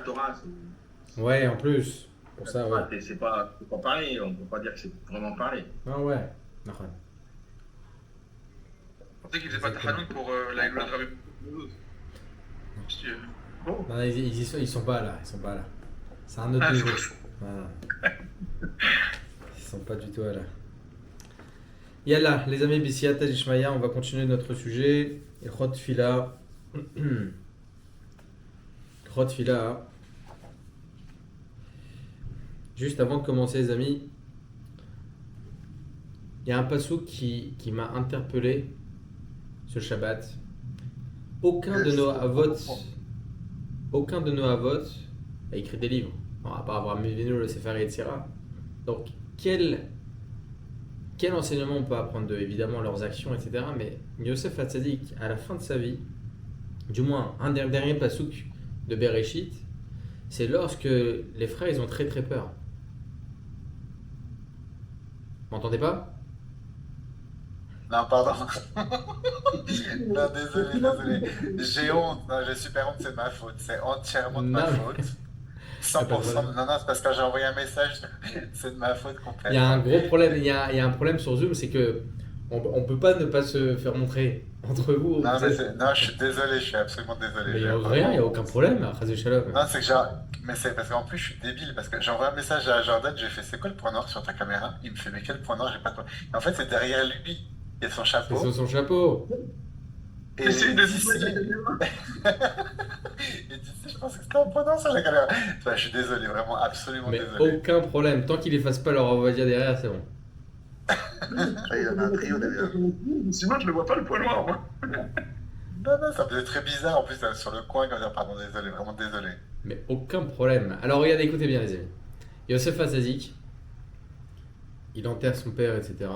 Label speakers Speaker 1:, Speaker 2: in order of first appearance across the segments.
Speaker 1: Torah,
Speaker 2: Ouais, en plus. Pour
Speaker 1: la
Speaker 2: ça, ouais.
Speaker 1: Torah, c'est pas pareil. On peut pas dire que c'est vraiment pareil.
Speaker 2: Ah ouais. D'accord.
Speaker 3: Je pensais qu'ils faisaient pas
Speaker 2: Exactement.
Speaker 3: Tahanoun pour la Iloula de Rabbi Mouloud.
Speaker 1: Bon,
Speaker 2: Non, ils sont pas là. Ils sont pas là. C'est un autre
Speaker 3: Ah, c'est
Speaker 2: niveau.
Speaker 3: pas ça.
Speaker 2: Voilà. Ils sont pas du tout là. Yallah, les amis, Bissiyata Ishmaïa, on va continuer notre sujet. Ilchot Fila. Ilchot Fila. Juste avant de commencer, les amis, il y a un passouk qui m'a interpellé ce Shabbat. Aucun de nos avot a écrit des livres. Bon, à part Abraham Avinu, le Sefer etc. Donc, quel enseignement on peut apprendre d'eux? Évidemment, leurs actions, etc. Mais Yosef Hatzadik, à la fin de sa vie, du moins, un des derniers passouk de Bereshit, c'est lorsque les frères, ils ont très très peur. Vous m'entendez pas?
Speaker 4: Non, pardon. Non, désolé. J'ai honte. Non, j'ai super honte, c'est de ma faute. C'est entièrement de ma
Speaker 2: Non,
Speaker 4: faute.
Speaker 2: y a pas de
Speaker 4: 100%.
Speaker 2: problème.
Speaker 4: Non, c'est parce que j'ai envoyé un message. C'est de ma faute
Speaker 2: Il y a un
Speaker 4: complètement.
Speaker 2: gros problème, il y a un problème sur Zoom, c'est que on peut pas ne pas se faire montrer entre vous.
Speaker 4: Non,
Speaker 2: Vous
Speaker 4: mais
Speaker 2: êtes-
Speaker 4: non, je suis désolé. Je suis absolument désolé.
Speaker 2: Mais il n'y
Speaker 4: J'ai
Speaker 2: a rien, il n'y a
Speaker 4: vraiment
Speaker 2: aucun
Speaker 4: honte.
Speaker 2: problème, Chazé Shalom.
Speaker 4: Non, c'est que genre. Mais c'est parce qu'en plus, je suis débile. Parce que j'ai envoyé un message à Jordan. J'ai fait, c'est quoi le point noir sur ta caméra? Il me fait, mais quel point noir? J'ai pas de point. Et en fait, c'est derrière lui. Il y a son
Speaker 2: C'est sur
Speaker 4: chapeau.
Speaker 2: son chapeau.
Speaker 4: Et
Speaker 1: essaye de
Speaker 4: d'ici.
Speaker 1: filmer la caméra.
Speaker 4: Et d'ici, je pense que c'était un point noir sur la caméra. Enfin, je suis désolé, vraiment, absolument
Speaker 2: Mais
Speaker 4: désolé.
Speaker 2: aucun problème. Tant qu'il efface pas leur envoyer derrière, c'est bon.
Speaker 4: Ah, il y en a un trio derrière.
Speaker 1: Sinon, je ne vois pas le point noir, moi.
Speaker 4: Non, ça me faisait très bizarre en plus sur le coin comme ça. Pardon, désolé, vraiment désolé.
Speaker 2: Mais aucun problème. Alors regardez, écoutez bien les amis. Yosef Hatzadik, il enterre son père, etc.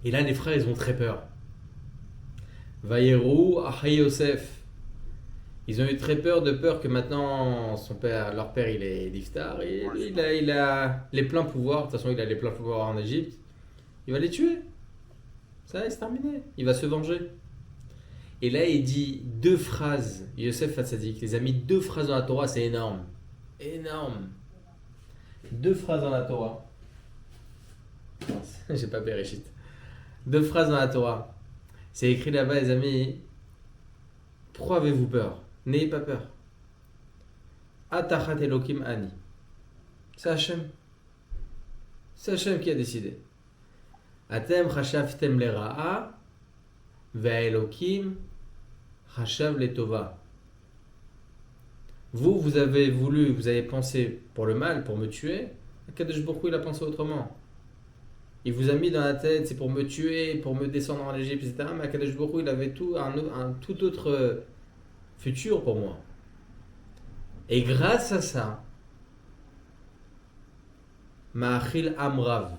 Speaker 2: Et là, les frères, ils ont très peur. Vayeru Ahay Yosef. Ils ont eu très peur, de peur que maintenant leur père, il est l'iftar et lui, il a les pleins pouvoirs. De toute façon, il a les pleins pouvoirs en Égypte. Il va les tuer. Ça y est, c'est terminé. Il va se venger. Et là, il dit deux phrases. Yosef Hatzadik, les amis, deux phrases dans la Torah, c'est énorme. Énorme. Deux phrases dans la Torah. J'ai pas Bereshit. Deux phrases dans la Torah. C'est écrit là-bas, les amis. Pourquoi avez-vous peur? N'ayez pas peur. Atachat Elokim Ani. C'est Hachem. C'est Hachem qui a décidé. Atem chashavtem lera'a ve'elokim chashav letova. Vous avez pensé pour le mal, pour me tuer. Kadosh Baruch Hu, il a pensé autrement. Il vous a mis dans la tête, c'est pour me tuer, pour me descendre en Égypte, etc. Mais Kadosh Baruch Hu, il avait un tout autre futur pour moi. Et grâce à ça, Ma'achil Amrav,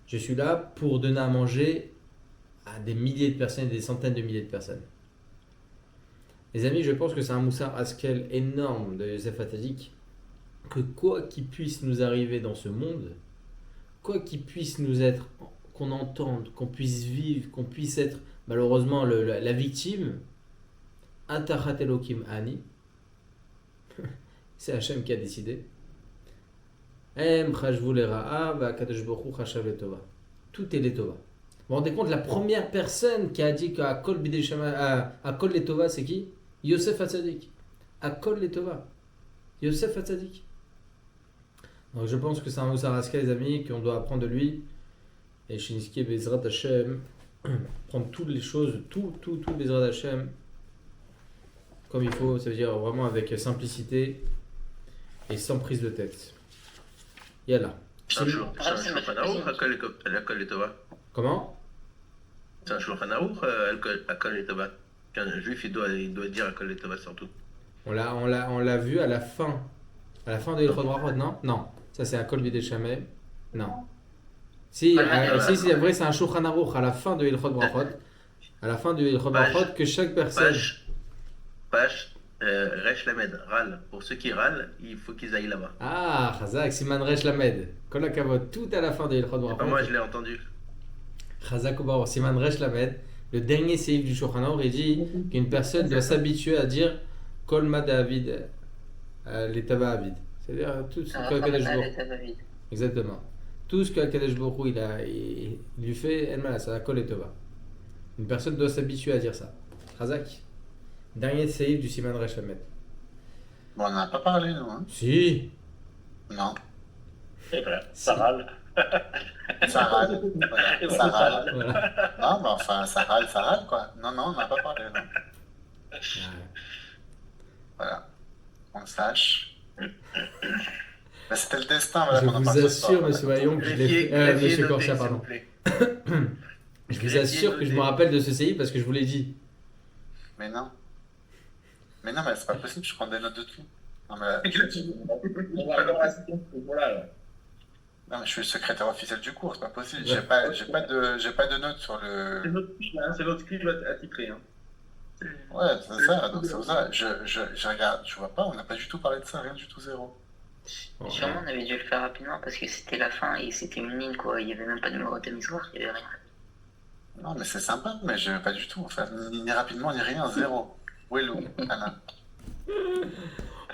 Speaker 2: je suis là pour donner à manger à des milliers de personnes, des centaines de milliers de personnes. Les amis, je pense que c'est un moussar askel énorme de Yosef Hatzadik, que quoi qu'il puisse nous arriver dans ce monde, quoi qu'il puisse nous être, qu'on entende, qu'on puisse vivre, qu'on puisse être malheureusement la victime, Atachat Elokim Ani, c'est Hachem qui a décidé. Em chashvu lera'a va'akadosh baruch hu chashav letova. Tout est letova. Vous vous rendez compte, la première personne qui a dit qu'à Kol Bidei Shama- à Kol letova, c'est qui? Yosef Hatzadik. À Kol letova. Yosef Hatzadik. Donc je pense que c'est un Moussar Haska, les amis, qu'on doit apprendre de lui. Et Shinski Bezrat Hashem, prendre toutes les choses, tout Bezrat Hashem, comme il faut, ça veut dire vraiment avec simplicité et sans prise de tête. Yallah.
Speaker 1: C'est un Shulchan Aruch, Akol Letova.
Speaker 2: Comment?
Speaker 1: C'est un Shulchan Aruch, Akol Letova. Qu'un juif, il doit dire Akol Letova surtout.
Speaker 2: On l'a vu à la fin. À la fin de Ilchot Brachot, non? Non. Ça, c'est un Kol Bidei Shamay. Non. Si, c'est vrai, c'est un Shulchan Aruch à la fin de Ilchot Brachot. À la fin de Ilchot Brachot, que chaque personne.
Speaker 1: Page, Resh Lamed, râle. Pour ceux qui râlent, il faut qu'ils aillent là-bas.
Speaker 2: Ah, Chazak, Siman Resh Lamed. Kol HaKavod, tout à la fin de Ilchot
Speaker 1: C'est pas
Speaker 2: Brachot.
Speaker 1: moi, je l'ai entendu.
Speaker 2: Chazak Obar, Siman Resh Lamed. Le dernier séif du Shulchan Aruch, il dit qu'une personne doit s'habituer à dire Kol Ma David les tabacs à vide. C'est-à-dire tout ce
Speaker 5: Ah,
Speaker 2: que
Speaker 5: comme
Speaker 2: Kadosh
Speaker 5: ça,
Speaker 2: Baruch-
Speaker 5: les tabacs vides.
Speaker 2: Exactement. Tout ce que Kadosh Baruch Hu, il lui fait, ça la colle et tova. Une personne doit s'habituer à dire ça. Razak. Dernier séif du Siman Rechamet.
Speaker 4: Bon, on n'en a pas parlé, nous. Hein.
Speaker 2: Si.
Speaker 4: Non.
Speaker 6: Et voilà, ça râle.
Speaker 4: Ça râle. Voilà.
Speaker 6: Et
Speaker 4: Ça
Speaker 6: voilà, ça
Speaker 4: râle.
Speaker 6: râle.
Speaker 2: Voilà.
Speaker 4: Non, mais enfin, ça râle, quoi. Non, on n'a pas parlé, non.
Speaker 2: Ouais.
Speaker 4: Voilà. On le sache. Mais c'était le destin, voilà,
Speaker 2: Je
Speaker 4: qu'on en
Speaker 2: vous
Speaker 4: parle ce soir,
Speaker 2: assure,
Speaker 4: voilà.
Speaker 2: monsieur Vaillant, que je l'ai
Speaker 1: Greffier,
Speaker 2: fait.
Speaker 1: greffier
Speaker 2: Monsieur
Speaker 1: noté,
Speaker 2: Corsia,
Speaker 1: s'il
Speaker 2: pardon.
Speaker 1: vous plaît.
Speaker 2: Je vous
Speaker 1: Greffier
Speaker 2: assure que je me
Speaker 1: noté.
Speaker 2: rappelle de ce séif parce que je vous l'ai dit.
Speaker 4: Mais non. Mais non, mais c'est pas possible, je prends des notes de tout. Non, mais, non, mais je suis le secrétaire officiel du cours, c'est pas possible. J'ai pas de notes sur le.
Speaker 1: C'est notre clip attitré. Hein.
Speaker 4: Ouais, c'est ça, donc c'est pour ça. Je regarde, je vois pas, on n'a pas du tout parlé de ça, rien du tout, zéro.
Speaker 2: Bon,
Speaker 5: Sûrement, on avait dû le faire rapidement parce que c'était la fin et c'était une ligne, quoi. Il y avait même pas de numéro de misoir, il y avait rien.
Speaker 4: Non, mais c'est sympa, mais je pas du tout, en fait. Ni rapidement, ni rien, zéro. Où est Lou, Anna?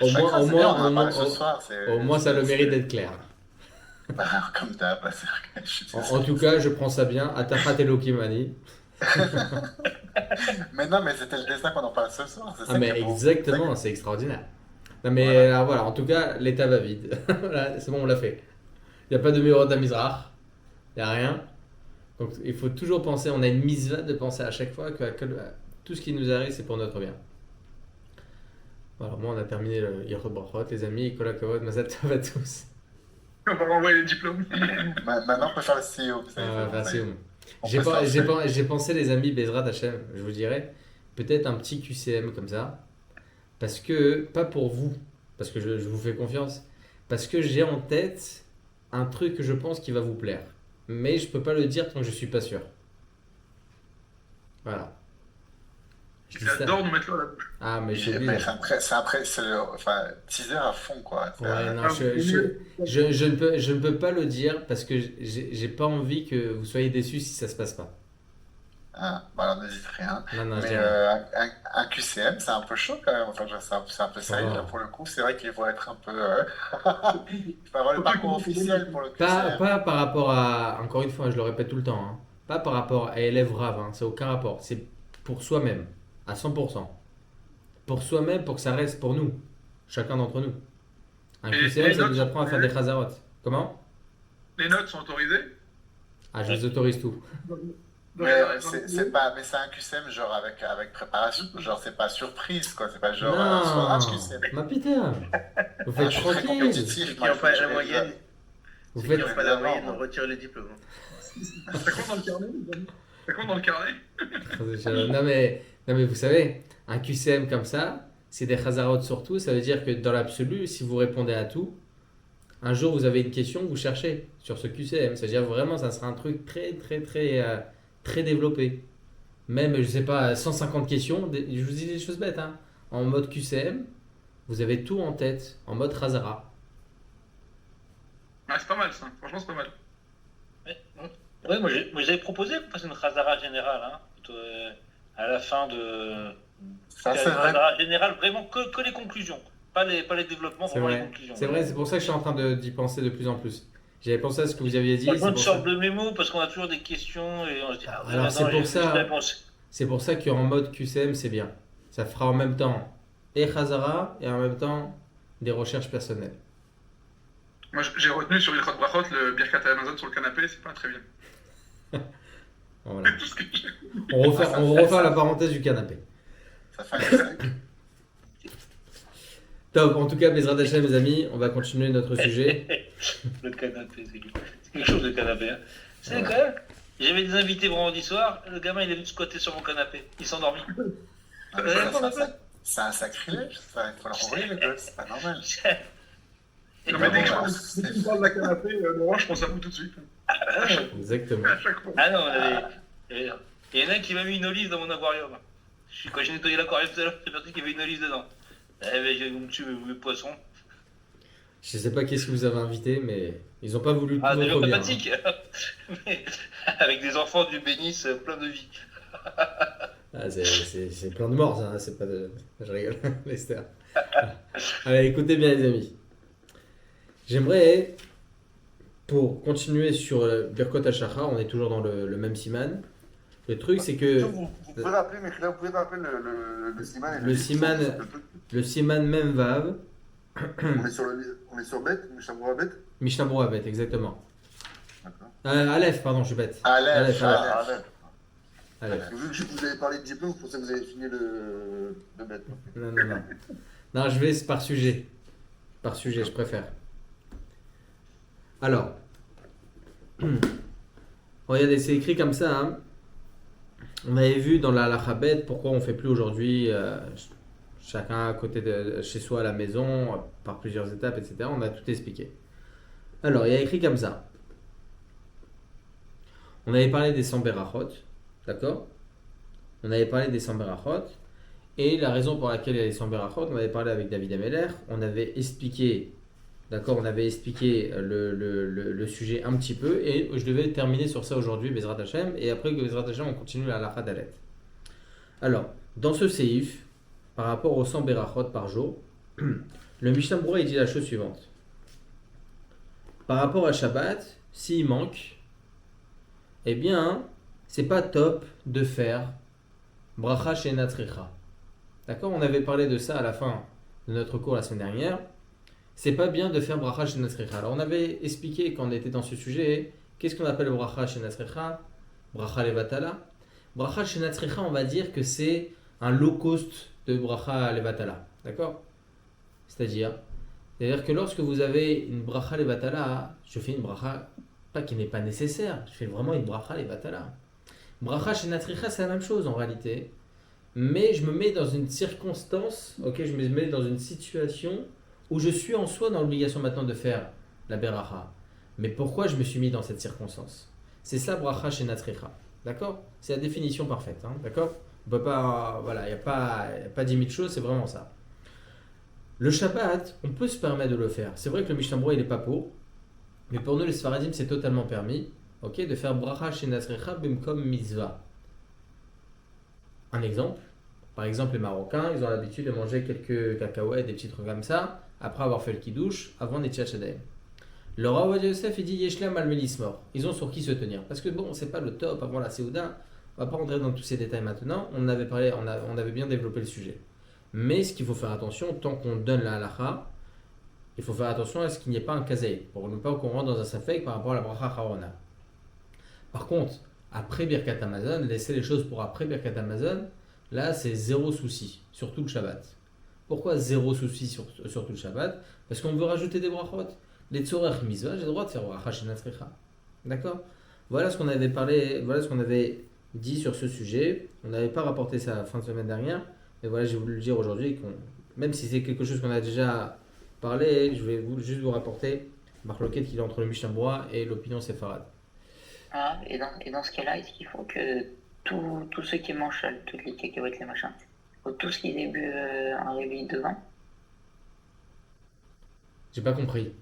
Speaker 2: Au
Speaker 4: Chaque
Speaker 2: moins,
Speaker 4: fois,
Speaker 2: au
Speaker 4: c'est
Speaker 2: moins,
Speaker 4: bien, on en
Speaker 2: au
Speaker 4: a
Speaker 2: moins,
Speaker 4: parlé ce soir, c'est-
Speaker 2: au moins, ça a le
Speaker 4: c'est-
Speaker 2: mérite d'être clair.
Speaker 4: Bah, comme d'hab, bah, c'est vrai que je suis
Speaker 2: En tout cas, je prends ça bien. Atachat Elokimani.
Speaker 4: Mais non, mais c'était le destin qu'on en parle ce soir, c'est
Speaker 2: Ah,
Speaker 4: ça
Speaker 2: mais
Speaker 4: qui est beau.
Speaker 2: exactement, c'est extraordinaire. Non, mais
Speaker 4: Voilà.
Speaker 2: voilà, en tout cas, l'état va vide. Voilà, c'est bon, on l'a fait. Il n'y a pas de numéro d'Amizrach. Il n'y a rien. Donc, il faut toujours penser, on a une mitzvah de penser à chaque fois que tout ce qui nous arrive, c'est pour notre bien. Voilà, moi, on a terminé le Yerod Brachot, les amis. Kol HaKavod, Mazal Tov à tous.
Speaker 3: On va renvoyer les diplômes.
Speaker 4: Maintenant, on peut faire le CEO. vous savez,
Speaker 2: Ah,
Speaker 4: c'est bon,
Speaker 2: merci,
Speaker 4: ça y est.
Speaker 2: Oum.
Speaker 4: On
Speaker 2: J'ai
Speaker 4: peut
Speaker 2: pas-
Speaker 4: se
Speaker 2: j'ai
Speaker 4: lancer.
Speaker 2: pas- j'ai pensé, les amis, Bezrat Hachem, je vous dirais, peut-être un petit QCM comme ça. Parce que, pas pour vous, parce que je vous fais confiance, parce que j'ai en tête un truc que je pense qui va vous plaire. Mais je peux pas le dire tant que je suis pas sûr. Voilà. Je dis ça.
Speaker 3: J'adore nous mettre l'eau à la bouche.
Speaker 2: Ah, mais je suis
Speaker 4: Mais
Speaker 2: obligé.
Speaker 4: c'est le enfin, teaser à fond, quoi. C'est,
Speaker 2: Ouais, non, je ne peux pas le dire parce que j'ai pas envie que vous soyez déçus si ça se passe pas.
Speaker 4: Ah, bah alors n'hésite rien.
Speaker 2: Non, non, je
Speaker 4: Mais
Speaker 2: dis rien.
Speaker 4: un QCM, c'est un peu chaud quand même. Enfin, c'est un peu sérieux
Speaker 2: Oh.
Speaker 4: là pour le coup. C'est vrai qu'il faut être un peu. Il faut avoir le parcours officiel pour le
Speaker 2: Pas,
Speaker 4: QCM.
Speaker 2: pas par rapport à, encore une fois, je le répète tout le temps, hein, pas par rapport à élève rave, hein, c'est aucun rapport. C'est pour soi-même, à 100%. Pour soi-même, pour que ça reste pour nous, chacun d'entre nous. Un
Speaker 3: Et
Speaker 2: QCM,
Speaker 3: les
Speaker 2: ça nous
Speaker 3: notes
Speaker 2: apprend à faire des chazarot. Comment?
Speaker 3: Les notes sont autorisées.
Speaker 2: Ah, je les autorise tout.
Speaker 3: Donc,
Speaker 4: Mais
Speaker 3: par exemple,
Speaker 4: c'est un QCM genre avec préparation. Genre, c'est pas surprise, quoi. C'est pas genre.
Speaker 2: Non,
Speaker 4: Soir, ah, QCM.
Speaker 2: ma putain, vous
Speaker 4: Ah,
Speaker 2: faites
Speaker 4: je suis très
Speaker 2: tranquille,
Speaker 4: compétitif.
Speaker 1: Ceux qui
Speaker 4: moi,
Speaker 1: n'ont
Speaker 4: je
Speaker 1: pas
Speaker 4: fais
Speaker 1: la
Speaker 4: des
Speaker 1: moyenne,
Speaker 2: vous
Speaker 1: ceux qui
Speaker 2: faites,
Speaker 1: n'ont pas la
Speaker 4: Évidemment,
Speaker 1: moyenne,
Speaker 4: moi.
Speaker 1: on retire le diplôme.
Speaker 3: ça compte dans le carnet Ça compte dans le carnet
Speaker 2: non mais vous savez, un QCM comme ça, c'est des chazarot surtout, ça veut dire que dans l'absolu, si vous répondez à tout, un jour vous avez une question, vous cherchez sur ce QCM, c'est-à-dire vraiment ça sera un truc très développé. Même, je sais pas, 150 questions, je vous dis des choses bêtes, hein. En mode QCM, vous avez tout en tête, en mode Khazara.
Speaker 3: Ah, c'est pas mal ça. Franchement, c'est pas mal.
Speaker 6: Ouais, moi j'avais proposé qu'on fasse une Khazara générale, hein, à la fin de.
Speaker 4: Ça, c'est
Speaker 6: Une
Speaker 4: vrai.
Speaker 6: Khazara générale, vraiment que les conclusions. Pas les développements,
Speaker 2: C'est
Speaker 6: vraiment les
Speaker 2: vrai,
Speaker 6: conclusions.
Speaker 2: c'est vrai, c'est pour ça que je suis en train d'y penser de plus en plus. J'avais pensé à ce que vous aviez dit,
Speaker 6: Franchement,
Speaker 2: c'est
Speaker 6: une
Speaker 2: pour ça.
Speaker 6: sorte de mémo parce qu'on a toujours des questions et on se dit ah,
Speaker 2: Alors,
Speaker 6: maintenant,
Speaker 2: c'est pour
Speaker 6: j'ai
Speaker 2: ça,
Speaker 6: une
Speaker 2: hein.
Speaker 6: réponse.
Speaker 2: C'est pour ça qu'en mode QCM, c'est bien. Ça fera en même temps et Khazara et en même temps des recherches personnelles.
Speaker 3: Moi, j'ai retenu sur Ilkhot Brachot le Birkat Amazon sur le canapé, c'est pas très bien.
Speaker 2: Voilà.
Speaker 3: C'est tout ce que j'ai.
Speaker 2: On refait la parenthèse du canapé.
Speaker 4: Ça fait un
Speaker 2: Top, en tout cas, Bezrat Hachem, mes amis, on va continuer notre sujet.
Speaker 6: Le canapé, c'est quelque chose le canapé. Hein. C'est quand même. J'avais des invités vendredi soir, le gamin il est venu squatter sur mon canapé, il s'est endormi.
Speaker 4: C'est un sacrilège, ça. Il faut le renvoyer, le gosse. C'est pas normal.
Speaker 3: Non, mais dès que
Speaker 4: bon,
Speaker 3: je pense qu'on parle de la canapé, Laurent, je pense à vous tout de suite.
Speaker 2: Exactement.
Speaker 3: À chaque fois.
Speaker 6: Ah non, il y en a un qui m'a mis une olive dans mon aquarium. Quand j'ai nettoyé l'aquarium tout à l'heure, j'ai perçu qu'il y avait une olive dedans. Eh ben, j'ai me tuer mes poissons.
Speaker 2: Je sais pas qu'est-ce que vous avez invité, mais ils ont pas voulu tout
Speaker 6: Ah, des gens
Speaker 2: votre bien. Hein.
Speaker 6: sympathiques. Mais avec des enfants du bénisse plein de vie.
Speaker 2: Ah, c'est plein de morts, ça, hein, c'est pas de... Je rigole, Lester. Allez, écoutez bien les amis. J'aimerais, pour continuer sur Birkot HaShachar, on est toujours dans le même siman. Le truc c'est que
Speaker 7: Vous pouvez rappeler, mais là, vous pouvez rappeler le siman.
Speaker 2: Le siman- le siman même vav,
Speaker 7: On est sur bête, Mishabura bête.
Speaker 2: Mishnah Berurah Bet, exactement.
Speaker 7: D'accord.
Speaker 2: Aleph, pardon, je suis bête.
Speaker 4: Aleph,
Speaker 2: Aleph.
Speaker 7: Aleph.
Speaker 2: Aleph.
Speaker 7: Parce que vu que vous avez parlé de diplôme, vous pensez que vous avez fini le bête.
Speaker 2: Non. Non, je vais par sujet. Par sujet, je préfère. Alors, regardez, c'est écrit comme ça. Hein. On avait vu dans la Halakha pourquoi on ne fait plus aujourd'hui chacun à côté de chez soi à la maison, par plusieurs étapes, etc. On a tout expliqué. Alors, il y a écrit comme ça. On avait parlé des 100 berachot, d'accord? On avait parlé des 100 berachot. Et la raison pour laquelle il y a les 100 berachot, on avait parlé avec David Ameller, on avait expliqué, d'accord, on avait expliqué le sujet un petit peu, et je devais terminer sur ça aujourd'hui, Bezrat Hashem, et après Bezrat Hashem, on continue la halakha d'Alet. Alors, dans ce séif, par rapport aux 100 berachot par jour, le Mishnah Berurah il dit la chose suivante. Par rapport à Shabbat, s'il manque, eh bien, c'est pas top de faire bracha chez Natricha. D'accord, on avait parlé de ça à la fin de notre cours la semaine dernière. C'est pas bien de faire bracha chez Natricha. Alors on avait expliqué quand on était dans ce sujet, qu'est-ce qu'on appelle bracha chez Natricha, bracha levatala. Bracha chez Natricha, on va dire que c'est un low cost de bracha levatala. D'accord? C'est-à-dire que lorsque vous avez une bracha levatala, je fais une bracha pas qui n'est pas nécessaire, je fais vraiment une bracha levatala. Bracha chez Natricha, c'est la même chose en réalité. Mais je me mets dans une circonstance, ok, je me mets dans une situation où je suis en soi dans l'obligation maintenant de faire la beracha. Mais pourquoi je me suis mis dans cette circonstance? C'est ça, bracha chez Natricha. D'accord? C'est la définition parfaite. Hein, d'accord? On peut pas, voilà, il n'y a pas 10 000 choses, c'est vraiment ça. Le Shabbat, on peut se permettre de le faire. C'est vrai que le Mishnah Berurah, il n'est pas pour. Mais pour nous, les Sfaradim, c'est totalement permis, ok, de faire bracha chez Natricha bimkom mitzvah. Un exemple, par exemple les Marocains, ils ont l'habitude de manger quelques cacahuètes, des petits trucs comme ça, après avoir fait le kidouche, avant Netziat Shadaim. Le Rav Ovadia Yosef, il dit Yeshlam al Melismor. Ils ont sur qui se tenir. Parce que bon, c'est pas le top avant la Séouda, on va pas rentrer dans tous ces détails maintenant, on avait parlé, on avait bien développé le sujet. Mais ce qu'il faut faire attention, tant qu'on donne la halakha, il faut faire attention à ce qu'il n'y ait pas un kazaï, pour ne pas qu'on rentre dans un safek par rapport à la bracha harona. Par contre, après Birkat Hamazon, laisser les choses pour après Birkat Hamazon, là c'est zéro souci, surtout le Shabbat. Pourquoi zéro souci sur tout le Shabbat? Parce qu'on veut rajouter des brachot. Les tzorech mitzvah, j'ai le droit de faire bracha chez Natricha. D'accord? Voilà ce qu'on avait parlé, voilà ce qu'on avait dit sur ce sujet. On n'avait pas rapporté ça la fin de semaine dernière, mais voilà, j'ai voulu le dire aujourd'hui, même si c'est quelque chose qu'on a déjà parlé, je vais juste vous rapporter Marloquet qu'il est entre le Mishnah Berurah et l'opinion séfarade.
Speaker 5: Ah, et dans ce cas-là, est-ce qu'il faut que tous ceux qui mangent toutes les cacahuètes, les machins, faut tous qu'ils aient bu un réveil de vin?
Speaker 2: J'ai pas compris.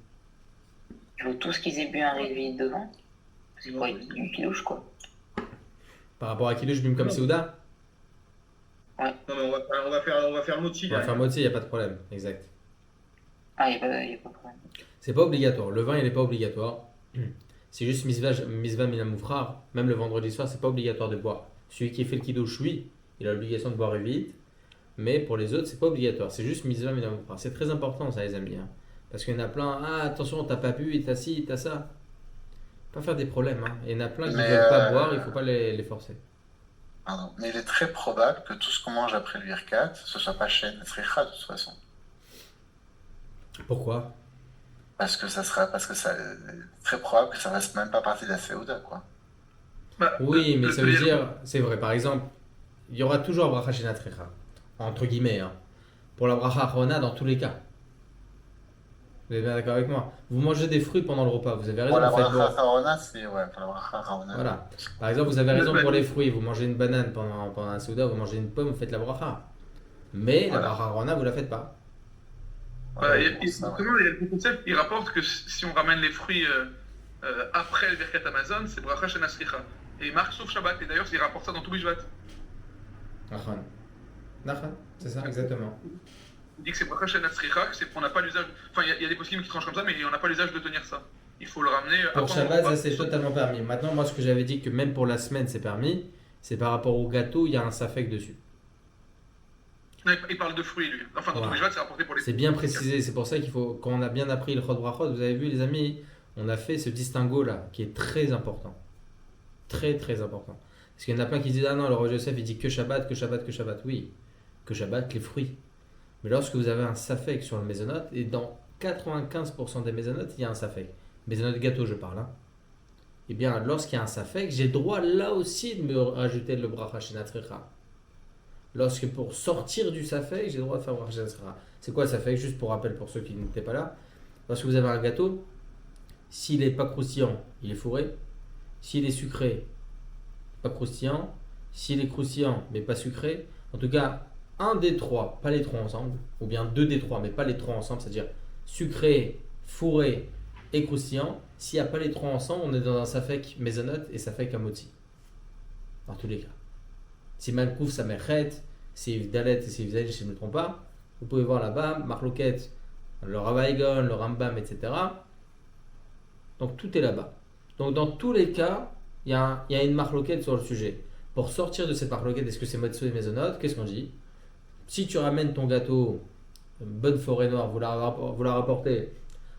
Speaker 5: Il faut tous qu'ils aient bu un réveil de vin? C'est pour être du kidouche, quoi.
Speaker 2: Par rapport à Kiddush Bim comme Séouda,
Speaker 6: Non, mais on va faire le moti.
Speaker 2: on va faire moitié, il n'y a pas de problème. Exact.
Speaker 5: Ah, il n'y a pas de problème.
Speaker 2: C'est pas obligatoire. Le vin, il n'est pas obligatoire. C'est juste misva minamufrar. Même le vendredi soir, c'est pas obligatoire de boire. Celui qui fait le kiddush, oui, il a l'obligation de boire vite. Mais pour les autres, c'est pas obligatoire. C'est juste misva minamufrar. C'est très important, ça, les amis. Hein. Parce qu'il y en a plein. Ah, attention, t'as pas bu, t'as ci, t'as ça. Pas faire des problèmes. Hein. Il y en a plein qui ne veulent pas boire, il faut pas les forcer.
Speaker 4: Pardon. Mais il est très probable que tout ce qu'on mange après le Birkat, ce soit pas chez Natricha de toute façon.
Speaker 2: Pourquoi?
Speaker 4: Parce que ça très probable que ça reste même pas partie de la Séouda, quoi.
Speaker 3: Bah,
Speaker 2: Oui, mais ça veut
Speaker 3: deuxième-
Speaker 2: dire, c'est vrai, par exemple, il y aura toujours bracha chez Natricha, entre guillemets, hein, pour la bracha Arona dans tous les cas. Vous êtes bien d'accord avec moi? Vous mangez des fruits pendant le repas, vous avez raison,
Speaker 4: Pour la
Speaker 2: vous faites
Speaker 4: bracha
Speaker 2: bon.
Speaker 4: Harona, c'est... Ouais, pour la bracha Harona.
Speaker 2: Voilà. Par exemple, vous avez raison pour les fruits, vous mangez une banane pendant un souda, vous mangez une pomme, vous faites la bracha. Mais la
Speaker 4: Voilà.
Speaker 2: bracha Arona, vous la faites pas.
Speaker 3: Bah,
Speaker 4: Ouais,
Speaker 3: il-
Speaker 4: ça, ouais.
Speaker 3: justement, il y a le concept, il rapporte que si on ramène les fruits après le Birkat Hamazon, c'est bracha chez Natricha. Et il marque sauf Shabbat, et d'ailleurs il rapporte ça dans tout Bishvat.
Speaker 2: Nachan, c'est ça, exactement.
Speaker 3: Il dit que c'est bracha shenat tzricha, que c'est qu'on n'a pas l'usage. Enfin, il y a des possibles qui tranchent comme ça, mais on n'a pas l'usage de tenir ça. Il faut le ramener.
Speaker 2: Pour
Speaker 3: avant,
Speaker 2: Shabbat,
Speaker 3: on va-
Speaker 2: ça c'est totalement permis. Maintenant, moi, ce que j'avais dit que même pour la semaine, c'est permis, c'est par rapport au gâteau, il y a un safek dessus.
Speaker 3: Non, il parle de fruits, lui. Enfin, dans
Speaker 2: Voilà.
Speaker 3: ton Mishvat, c'est rapporté pour les
Speaker 2: C'est bien précisé, c'est pour ça qu'il faut, quand on a bien appris le Chod Brachot, vous avez vu les amis, on a fait ce distinguo là, qui est très important. Très très important. Parce qu'il y en a plein qui disent, ah non, le roi Joseph il dit que Shabbat, que Shabbat, que Shabbat. Oui, que Shabbat, les fruits. Mais lorsque vous avez un safek sur le mésonote, et dans 95% des mésonotes, il y a un safek. Mésonote gâteau, je parle. Hein. Eh bien, lorsqu'il y a un safek, j'ai le droit là aussi de me rajouter le bracha shenat tzricha. Lorsque pour sortir du safek, j'ai le droit de faire bracha shenat tzricha. C'est quoi le safek? Juste pour rappel pour ceux qui n'étaient pas là. Lorsque vous avez un gâteau, s'il n'est pas croustillant, il est fourré. S'il est sucré, pas croustillant. S'il est croustillant, mais pas sucré. En tout cas, un des trois, pas les trois ensemble. Ou bien deux des trois, mais pas les trois ensemble. C'est-à-dire sucré, fourré et croustillant. S'il n'y a pas les trois ensemble, on est dans un safek mésonote et safek amotzi. Dans tous les cas. Si Malkouf, ça merchet, c'est Dalet et c'est Zaïd, si je ne me trompe pas. Vous pouvez voir là-bas, Marloket, le Ravaïgon, le Rambam, etc. Donc tout est là-bas. Donc dans tous les cas, il y a une marloquette sur le sujet. Pour sortir de cette marloquette, est-ce que c'est Motso et Mésonote? Qu'est-ce qu'on dit? Si tu ramènes ton gâteau, une bonne forêt noire, vous la rapportez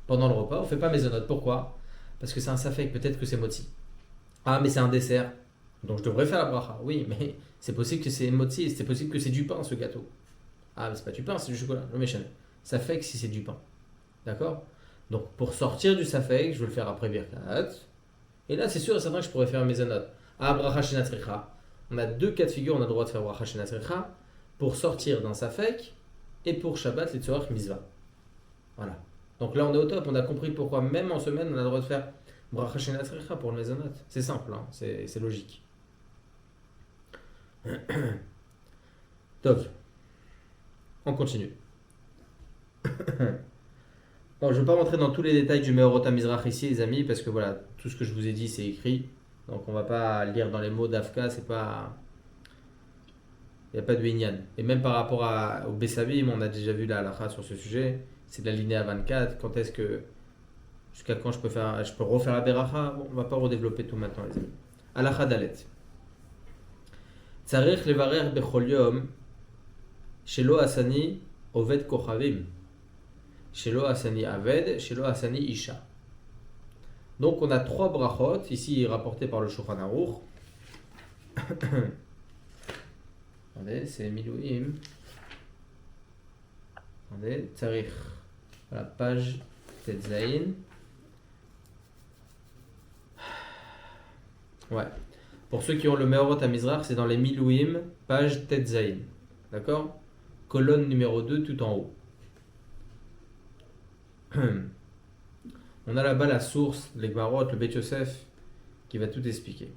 Speaker 2: pendant le repas, on ne fait pas Mésonote. Pourquoi? Parce que c'est un safek, peut-être que c'est Motsi. Ah, mais c'est un dessert. Donc je devrais faire la bracha. Oui, mais c'est possible que c'est Motsi, c'est possible que c'est du pain ce gâteau. Ah, mais c'est pas du pain, c'est du chocolat. Le méchant. Safek si c'est du pain. D'accord? Donc pour sortir du safek, je vais le faire après Birkat. Et là, c'est sûr et certain que je pourrais faire Mésonote. Ah, bracha shenat tzricha. On a deux cas de figure, on a le droit de faire bracha shenat tzricha pour sortir d'un safek et pour Shabbat, les tzorach mitzvah. Voilà. Donc là, on est au top. On a compris pourquoi, même en semaine, on a le droit de faire bracha shenat tzricha pour le Mésonote. C'est simple, hein, c'est logique. Top. On continue. Bon, je ne vais pas rentrer dans tous les détails du Meorot HaMizrach ici, les amis, parce que voilà, tout ce que je vous ai dit, c'est écrit. Donc on ne va pas lire dans les mots d'Afka, c'est pas... Il n'y a pas de Inyan. Et même par rapport au Bessavim, on a déjà vu la halakha sur ce sujet. C'est de la linéa 24. Quand est-ce que... Jusqu'à quand je peux refaire la beracha? Bon, on ne va pas redévelopper tout maintenant, les amis. Halakha dalet. Tzarech levarer bechol yom shelo asani oved kochavim. Shelo asani aved, shelo asani isha. Donc on a trois brachot, ici rapportés par le Shulchan Aruch. Attendez, c'est Milouim. Attendez, Tzarich. Voilà, page Tetzaïn. Ouais. Pour ceux qui ont le Meorot HaMizrach, c'est dans les Milouim, page Tetzaïn. D'accord? Colonne numéro 2, tout en haut. On a là-bas la source, les Gmarot, le Beit Yosef, qui va tout expliquer.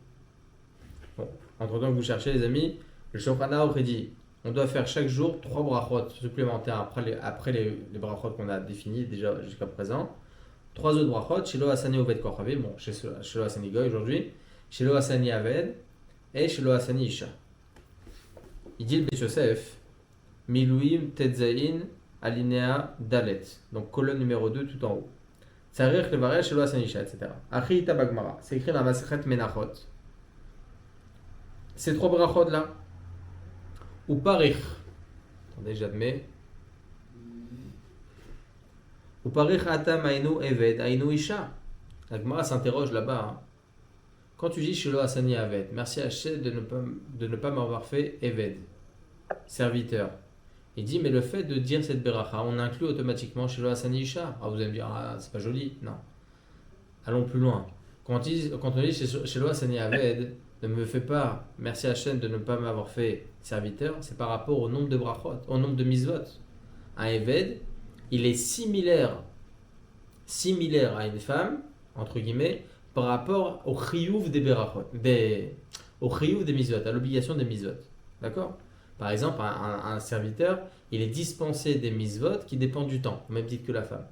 Speaker 2: Bon, entre-temps que vous cherchez, les amis, le Shulchan Aruch dit on doit faire chaque jour 3 brachot supplémentaires après les brachot qu'on a définis déjà jusqu'à présent. 3 autres brachot, Shelo Asani Oved Kochavim, bon, Shelo Asani Goy aujourd'hui, Shelo Asani Aved et Shelo Asani Isha. Il dit le Beit Yosef, Milouim Tetzaïn Alinea Dalet, donc colonne numéro 2 tout en haut. Tzarich levarer Shelo Asani Isha, etc. Achi Ita Bagmara, c'est écrit dans la Masechet Menachot. Ces 3 brachot là, ou parich, attendez, j'admets. Ou parich atam ainu eved, ainu isha. La Gemara s'interroge là-bas. Hein. Quand tu dis Shelo Asani Aved, merci Hachem de ne pas m'avoir fait Eved, serviteur. Il dit, mais le fait de dire cette beracha, on inclut automatiquement Shelo Asani Isha. Ah, vous allez me dire, ah, c'est pas joli. Non. Allons plus loin. Quand on dit Shelo Asani Aved, ne me fais pas, merci Hachem de ne pas m'avoir fait serviteur, c'est par rapport au nombre de brachot, au nombre de mitzvot. Un Eved, il est similaire à une femme, entre guillemets, par rapport au chiyuv des berachot, au chiyuv des mitzvot, à l'obligation des mitzvot. D'accord? Par exemple, un serviteur, il est dispensé des mitzvot qui dépendent du temps, au même titre que la femme.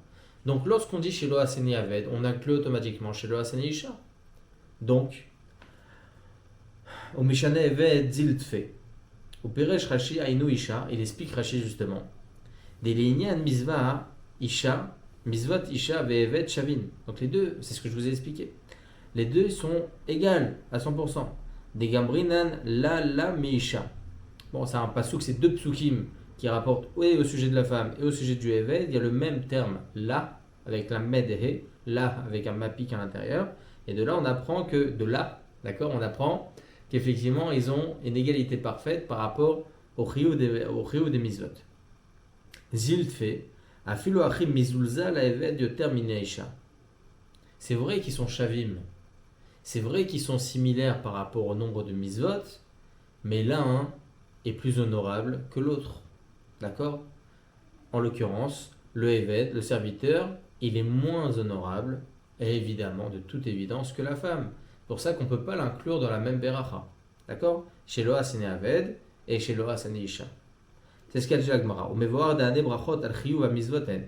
Speaker 2: Donc, lorsqu'on dit Shelo Asani Aved, on inclut automatiquement Shelo Asani Isha. Donc, au Mishane Eved Ziltfe, Au Peresh Rashi Ainu Isha, il explique Rashi justement. Des Léinian Misva Isha, Misvat Isha Ve'evet Shavin. Donc les deux, c'est ce que je vous ai expliqué. Les deux sont égales à 100%. Des Gambrinan la Meisha. Bon, c'est un pasouk, c'est deux psukim qui rapportent et au sujet de la femme et au sujet du Eved. Il y a le même terme la, avec la Medhe, la avec un mapic à l'intérieur. Et de là, on apprend que, de là, d'accord, on apprend qu'effectivement, ils ont une égalité parfaite par rapport au Rio des Mizvot. Zilt fait, Afilo Achim Mizulza la Eved Yoter Mineisha. C'est vrai qu'ils sont shavim. C'est vrai qu'ils sont similaires par rapport au nombre de Mizvot, mais l'un est plus honorable que l'autre. D'accord? En l'occurrence, le Eved, le serviteur, il est moins honorable, et évidemment, de toute évidence, que la femme. C'est pour ça qu'on ne peut pas l'inclure dans la même beracha. D'accord? Chez Loa, c'est né Aved, et chez Loa, c'est né Isha. C'est ce qu'a dit la Gemara. Au mevoir d'ane brachot al chiyuv a mizvoten.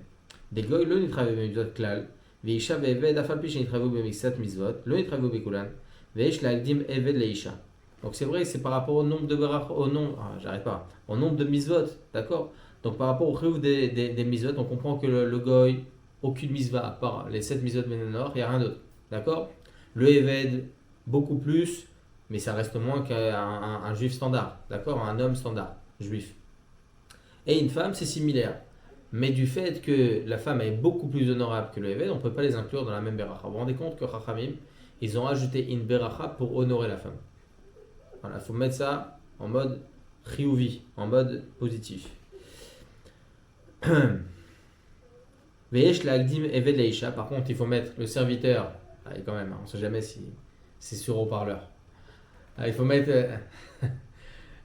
Speaker 2: Des goy le nitravu b'mizvot klal, ve'isha ve'eved afal pi shenitravu b'mixat mizvot, le nitravu b'kulan, ve'ish la'agdim eved le'isha. Donc c'est vrai, c'est par rapport au nombre de berachot, au nombre de mizvot, d'accord? Donc par rapport au chiyuv des mizvot, on comprend que le goy, aucune mizva, à part les 7 mizvot menonor, il n'y a rien d'autre, d'accord? Le eved, beaucoup plus, mais ça reste moins qu'un juif standard, d'accord? Un homme standard, juif. Et une femme, c'est similaire. Mais du fait que la femme est beaucoup plus honorable que le Eved, on ne peut pas les inclure dans la même beracha. Vous vous rendez compte que Chachamim, ils ont ajouté une beracha pour honorer la femme. Voilà, il faut mettre ça en mode chiyuvi, en mode positif. Veyesh la'agdim Eved le'isha. Par contre, il faut mettre le serviteur. Allez, quand même, on ne sait jamais si c'est sur haut-parleur. Il faut mettre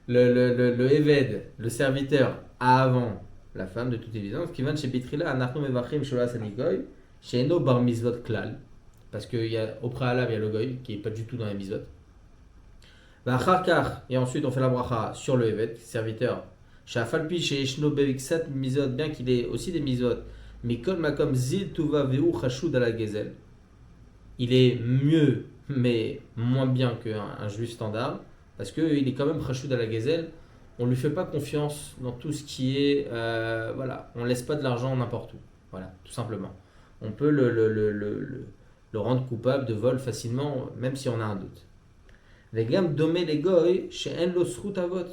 Speaker 2: le Eved, le serviteur, avant la femme, de toute évidence, qui vient de chez Bitrila, Anachnu Mevachim Shola Sanikoy, chez Eno Bar Mizvot Klal, parce qu'au préalable, il y a le Goy, qui n'est pas du tout dans les Mizvot. Et ensuite, on fait la bracha sur le Eved, serviteur, chez Afalpi, chez Eshno Beviksat Mizvot, bien qu'il ait aussi des Mizvot, mais Kol Makom Zil Tuva Veu Chashud ala Gezel. Il est mieux, mais moins bien qu'un juif standard, parce qu'il est quand même Chashud ala Gezel. On ne lui fait pas confiance dans tout ce qui est... voilà, on ne laisse pas de l'argent n'importe où. Voilà, tout simplement. On peut le rendre coupable de vol facilement, même si on a un doute. Les gammes domé les goy chez en lo srut avot.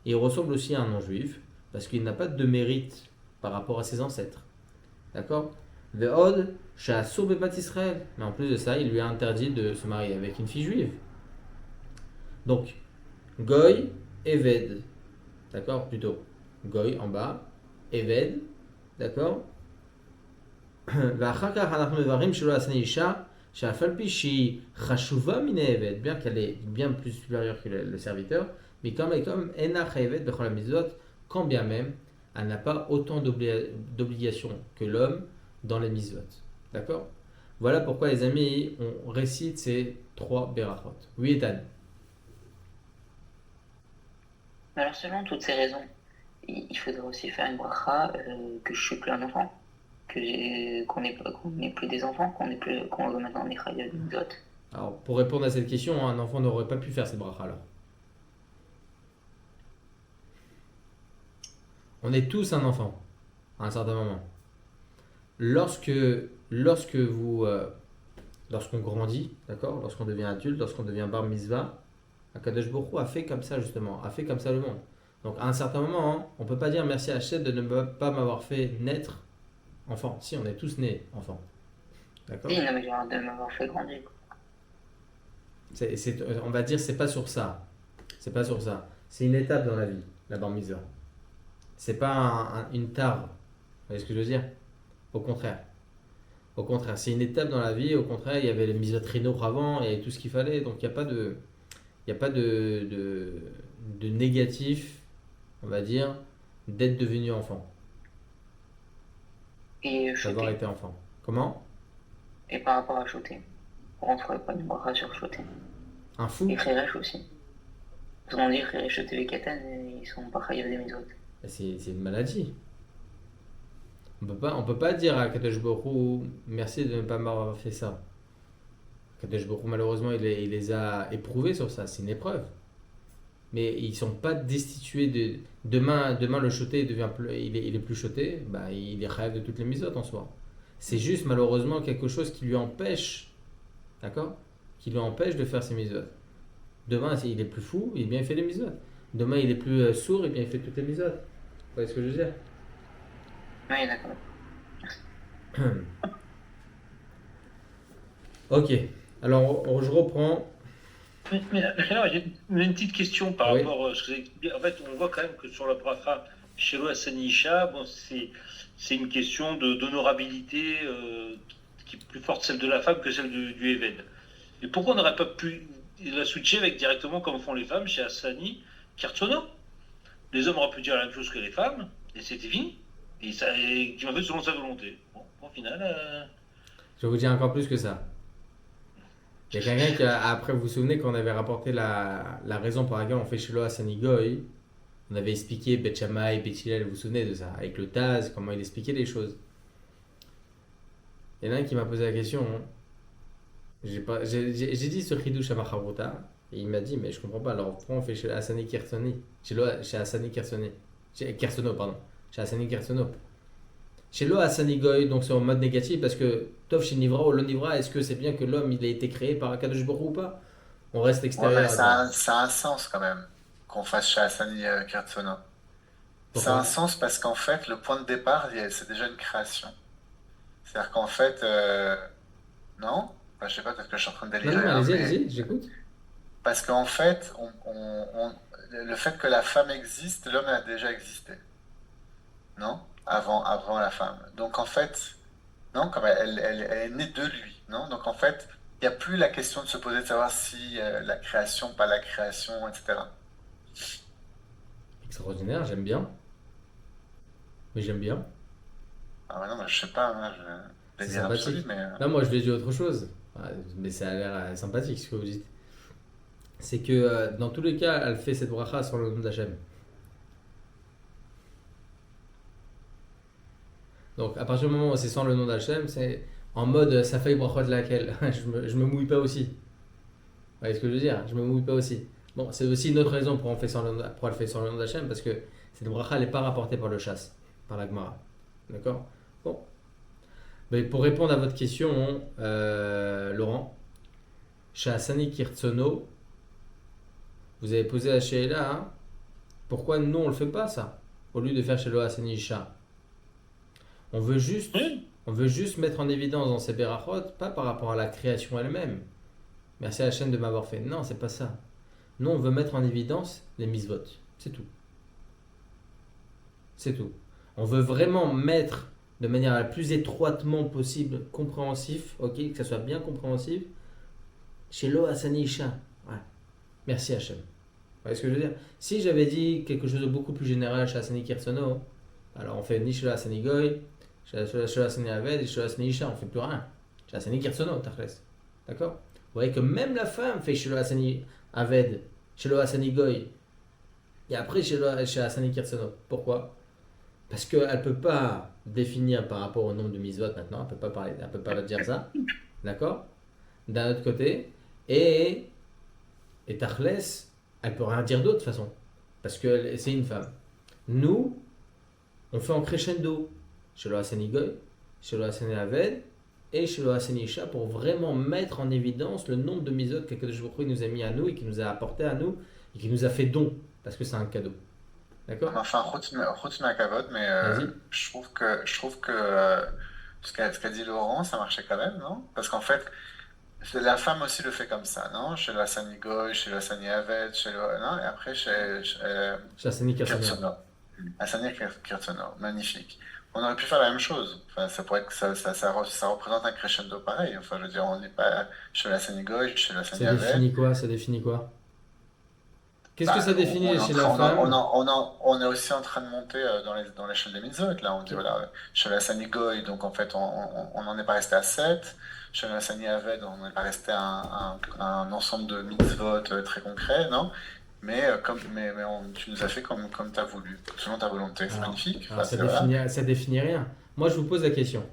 Speaker 2: Il ressemble aussi à un non-juif, parce qu'il n'a pas de mérite par rapport à ses ancêtres. D'accord? Ve'od chez asur bebat Israël. Mais en plus de ça, il lui a interdit de se marier avec une fille juive. Donc, goy, eved. D'accord? Plutôt. Goy en bas. Eved. D'accord? Bien qu'elle est bien plus supérieure que le serviteur, mais quand bien même, elle n'a pas autant d'obligations que l'homme dans les mizvot. D'accord? Voilà pourquoi les amis, on récite ces 3 berachot. Oui, Ethan.
Speaker 5: Alors selon toutes ces raisons, il faudrait aussi faire une bracha que je suis plus un enfant, qu'on n'est plus des enfants, qu'on veut maintenant les chayav mizvot.
Speaker 2: Alors pour répondre à cette question, un enfant n'aurait pas pu faire cette bracha là. On est tous un enfant à un certain moment. Lorsqu'on grandit, d'accord, lorsqu'on devient adulte, lorsqu'on devient bar mitzvah, Akadosh Baruch Hu a fait comme ça justement, a fait comme ça le monde. Donc à un certain moment, on ne peut pas dire merci à Hachem de ne pas m'avoir fait naître enfant. Si, on est tous nés enfants. D'accord?
Speaker 5: Oui, non, mais genre de m'avoir fait grandir.
Speaker 2: On va dire c'est pas sur ça. C'est pas sur ça. C'est une étape dans la vie, la bar mitzvah. C'est pas une tare. Vous voyez ce que je veux dire? Au contraire. Au contraire, c'est une étape dans la vie. Au contraire, il y avait les mitzvot rino avant et tout ce qu'il fallait. Donc il n'y a pas de négatif, on va dire, d'être devenu enfant.
Speaker 5: Et
Speaker 2: D'avoir
Speaker 5: choter.
Speaker 2: été enfant. Comment?
Speaker 5: Et par rapport à choter. On ne ferait pas une bracha sur choter.
Speaker 2: Un fou?
Speaker 5: Et Kheresh aussi. Parce qu'on dit Kheresh et Katan, ils sont pas chayav des mizvot.
Speaker 2: C'est une maladie. On peut pas dire à Kadosh Baruch Hu merci de ne pas m'avoir fait ça. Kadosh Baruch Hu, malheureusement, il les a éprouvés sur ça. C'est une épreuve. mais ils sont pas destitués de. Demain le shoté devient il est plus shoté, bah, il est rêve de toutes les misotes en soi. C'est juste malheureusement quelque chose qui lui empêche, d'accord? Qui lui empêche de faire ses misotes. Demain, il est plus fou, il fait les misotes. Demain, il est plus sourd, il fait toutes les misotes. Vous voyez ce que je veux dire?
Speaker 5: Oui, d'accord.
Speaker 2: Ok, alors je reprends.
Speaker 6: Mais là, j'ai une petite question par
Speaker 2: Oui.
Speaker 6: rapport à ce que vous avez expliqué. En fait, on voit quand même que sur la bracha, chez Sanisha, bon, c'est une question d'honorabilité qui est plus forte celle de la femme que celle du Eved. Et pourquoi on n'aurait pas pu la switcher avec directement comme font les femmes chez Hassani, Kirtsono? Les hommes auraient pu dire la même chose que les femmes, et c'était fini. Et tu m'as fait selon sa volonté. Bon, au final.
Speaker 2: Je vais vous dire encore plus que ça. Il y a quelqu'un qui, après, vous vous souvenez qu'on avait rapporté la raison pour laquelle on fait Shelo Hasani Goy. On avait expliqué Bet Shammai, Bet Hillel, vous vous souvenez de ça, avec le Taz, comment il expliquait les choses. Il y en a un qui m'a posé la question. Hein. J'ai dit ce Chidush à Machavruta, et il m'a dit, mais je comprends pas, alors pourquoi on fait chez Hassani Kersoni? Chez Hassani Kersoni. Chez Kersono, pardon. Chez Hassani Kersono. Chez Lo Hassani Goy, donc c'est en mode négatif, parce que Tov chez Nivra ou Lo Nivra, est-ce que c'est bien que l'homme il a été créé par Akadosh Baruch Hu ou pas? On reste
Speaker 4: Ouais,
Speaker 2: extérieur.
Speaker 4: mais
Speaker 2: à ça.
Speaker 4: ça a un sens quand même qu'on fasse Shahasani Kirtsono. Ça a
Speaker 2: Pourquoi?
Speaker 4: un sens parce qu'en fait, le point de départ, c'est déjà une création. C'est-à-dire qu'en fait, non? Enfin, je sais pas, peut-être que je suis en train de
Speaker 2: Non,
Speaker 4: délirer,
Speaker 2: non,
Speaker 4: hein,
Speaker 2: allez-y,
Speaker 4: mais
Speaker 2: allez-y, j'écoute.
Speaker 4: parce qu'en fait, le fait que la femme existe, l'homme a déjà existé, non? Avant la femme. Donc en fait, non, comme elle est née de lui, non? Donc en fait, il n'y a plus la question de se poser de savoir si la création, pas la création, etc.
Speaker 2: Extraordinaire, j'aime bien. Mais j'aime bien.
Speaker 4: Ah ouais, non, mais je sais pas, hein,
Speaker 2: C'est
Speaker 4: délire absolu,
Speaker 2: sympathique.
Speaker 4: mais
Speaker 2: Là, moi, je lui ai dit autre chose. Ah, mais ça a l'air sympathique ce que vous dites. C'est que dans tous les cas, elle fait cette bracha sur le nom d'Hachem. Donc, à partir du moment où c'est sans le nom d'Hachem, c'est en mode ça fait bracha de laquelle je me mouille pas aussi. Vous voyez ce que je veux dire? Je me mouille pas aussi. Bon, c'est aussi une autre raison pour elle fait sans le nom d'Hachem, parce que cette bracha, elle n'est pas rapportée par le chasse, par la Gemara. D'accord? Bon. Mais pour répondre à votre question, Laurent, chez Hassani Kirtsono, vous avez posé la Sheila, hein, pourquoi nous on le fait pas ça, au lieu de faire chez le Hassani Isha? On veut juste mettre en évidence dans ces berachot, pas par rapport à la création elle-même. Merci à la chaîne de m'avoir fait. Non, c'est pas ça. Nous, on veut mettre en évidence les misvot. C'est tout. C'est tout. On veut vraiment mettre de manière la plus étroitement possible, compréhensif, ok, que ça soit bien compréhensif, chez Lo Hassani Isha. Voilà. Merci Hachem. Vous voyez ce que je veux dire? Si j'avais dit quelque chose de beaucoup plus général chez Hassani Kirsono, alors on fait ni chez Hassani Goy, chez Hassani Aved et chez Hassani Isha, on fait plus rien. Chez Hassani Kirsono, Tachles. D'accord? Vous voyez que même la femme fait chez Hassani Aved, chez Hassani Goy, et après chez Hassani Kirsono. Pourquoi? Parce qu'elle ne peut pas définir par rapport au nombre de misvot maintenant, elle ne peut pas dire ça. D'accord? D'un autre côté, et Tachles, elle peut rien dire d'autre de toute façon, parce que c'est une femme. Nous, on fait en crescendo, chez le Hassani Goy, chez le Hassani Aved et chez le Hassani Isha, pour vraiment mettre en évidence le nombre de misot que Kadosh Baruch Hu nous a mis à nous et qui nous a apporté à nous et qui nous a fait don, parce que c'est un cadeau. D'accord?
Speaker 4: enfin, Chutz Makavod, mais
Speaker 2: Vas-y.
Speaker 4: je trouve que ce qu'a dit Laurent, ça marchait quand même, non? Parce qu'en fait, la femme aussi le fait comme ça, non? Chez le Hassani Goy, chez le Hassani Aved, non? Et après
Speaker 2: Chez Hassani Kirsono.
Speaker 4: Kirtsono. Hassani Kirtsono, magnifique. On aurait pu faire la même chose. Enfin, ça pourrait être, ça représente un crescendo pareil. Enfin, je veux dire, on n'est pas chez le Hassani Goy, chez le Hassani
Speaker 2: Ça
Speaker 4: Aved.
Speaker 2: définit quoi? Ça définit quoi? Qu'est-ce que
Speaker 4: Bah,
Speaker 2: ça définit
Speaker 4: on est
Speaker 2: chez
Speaker 4: en
Speaker 2: la
Speaker 4: train-
Speaker 2: femme?
Speaker 4: on est aussi en train de monter dans l'échelle des mitzvot. Là, on dit, voilà, chez le Hassani Goy, donc en fait, on n'en est pas resté à 7. Chez le Hassani Aved, on n'est pas resté à un ensemble de mitzvot très concret, non? Mais, tu nous as fait comme tu as voulu, selon ta volonté. C'est
Speaker 2: Alors,
Speaker 4: magnifique.
Speaker 2: alors
Speaker 4: Enfin, voilà.
Speaker 2: ça définit rien. Moi, je vous pose la question.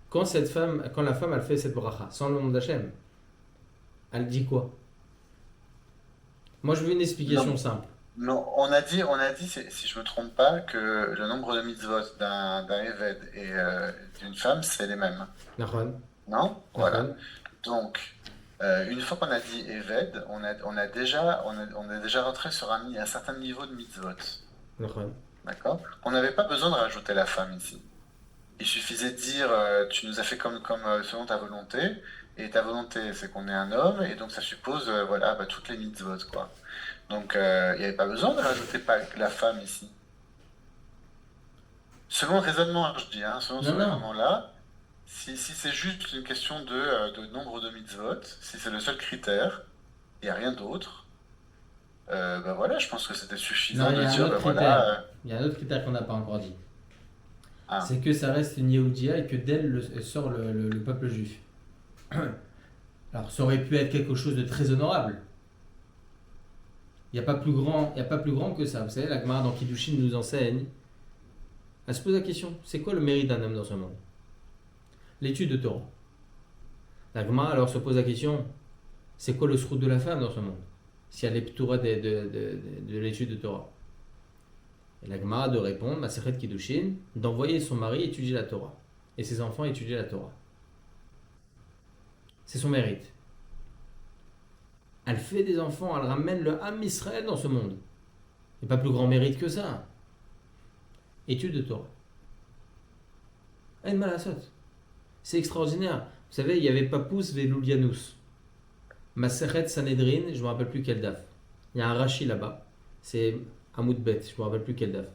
Speaker 2: Quand la femme, elle fait cette bracha, sans le nom d'Hachem, elle dit quoi? Moi, je veux une explication
Speaker 4: Non,
Speaker 2: simple.
Speaker 4: non, on a dit, si je me trompe pas, que le nombre de mitzvot d'un Eved et d'une femme, c'est les mêmes.
Speaker 2: Nahon,
Speaker 4: Non? Voilà.
Speaker 2: Nahon,
Speaker 4: Donc, une fois qu'on a dit Eved, on est déjà rentré sur un certain niveau de mitzvot.
Speaker 2: Nahon.
Speaker 4: D'accord? On n'avait pas besoin de rajouter la femme ici. Il suffisait de dire tu nous as fait comme selon ta volonté, et ta volonté c'est qu'on est un homme, et donc ça suppose voilà, bah, toutes les mitzvot, quoi. Donc il n'y avait pas besoin de rajouter pas la femme ici. Selon le raisonnement, je dis, hein, selon ce
Speaker 2: Non, non.
Speaker 4: raisonnement-là, si c'est juste une question de nombre de mitzvot, si c'est le seul critère, il n'y a rien d'autre, bah voilà, je pense que c'était suffisant
Speaker 2: Non, il y
Speaker 4: de
Speaker 2: a un
Speaker 4: dire,
Speaker 2: autre
Speaker 4: bah voilà,
Speaker 2: critère. Il y a un autre critère qu'on n'a pas encore dit.
Speaker 4: ah,
Speaker 2: C'est que ça reste une Yehudia et que d'elle sort le peuple juif. Alors, ça aurait pu être quelque chose de très honorable. Il n'y a pas plus grand, il y a pas plus grand que ça. Vous savez, la Gemara dans Kiddushin nous enseigne. Elle se pose la question, c'est quoi le mérite d'un homme dans ce monde? L'étude de Torah. La Gemara alors se pose la question, c'est quoi le srout de la femme dans ce monde? Si elle est ptoura de l'étude de Torah. Et la Gemara de répondre, Masechet Kiddushin, d'envoyer son mari étudier la Torah. Et ses enfants étudier la Torah. C'est son mérite. Elle fait des enfants, elle ramène le Ham Israël dans ce monde. Il n'y a pas plus grand mérite que ça. Étude de Torah. Elle malasot. C'est extraordinaire. Vous savez, il y avait Papous Veloulianus. Masechet Sanhedrin, je ne me rappelle plus quel daf. Il y a un Rashi là-bas. C'est Hamoud Bet, je ne me rappelle plus quel daf.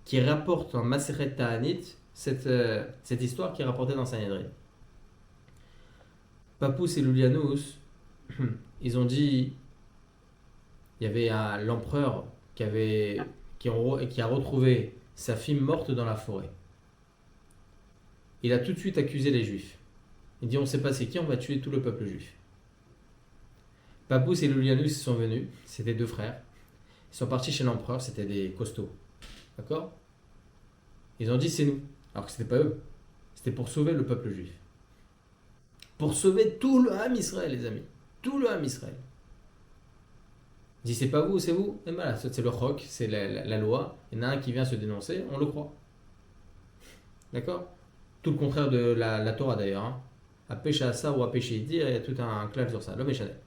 Speaker 2: Qui rapporte en Masechet Ta'anit cette histoire qui est rapportée dans Sanhedrin. Papous et Loulianus, ils ont dit, il y avait l'empereur qui a retrouvé sa fille morte dans la forêt. Il a tout de suite accusé les juifs. Il dit, on ne sait pas c'est qui, on va tuer tout le peuple juif. Papous et Loulianus sont venus, c'était deux frères. Ils sont partis chez l'empereur, c'était des costauds. D'accord? Ils ont dit, c'est nous. Alors que ce n'était pas eux. C'était pour sauver le peuple juif. Pour sauver tout le Ham Israël, les amis. Tout le Ham Israël. Il dit, c'est pas vous, c'est vous. Et voilà, c'est le chok, c'est la loi. Il y en a un qui vient se dénoncer, on le croit. D'accord? Tout le contraire de la Torah d'ailleurs. Hein. À péché à ça ou à péché dire, il y a tout un clash sur ça. L'homme est chanel.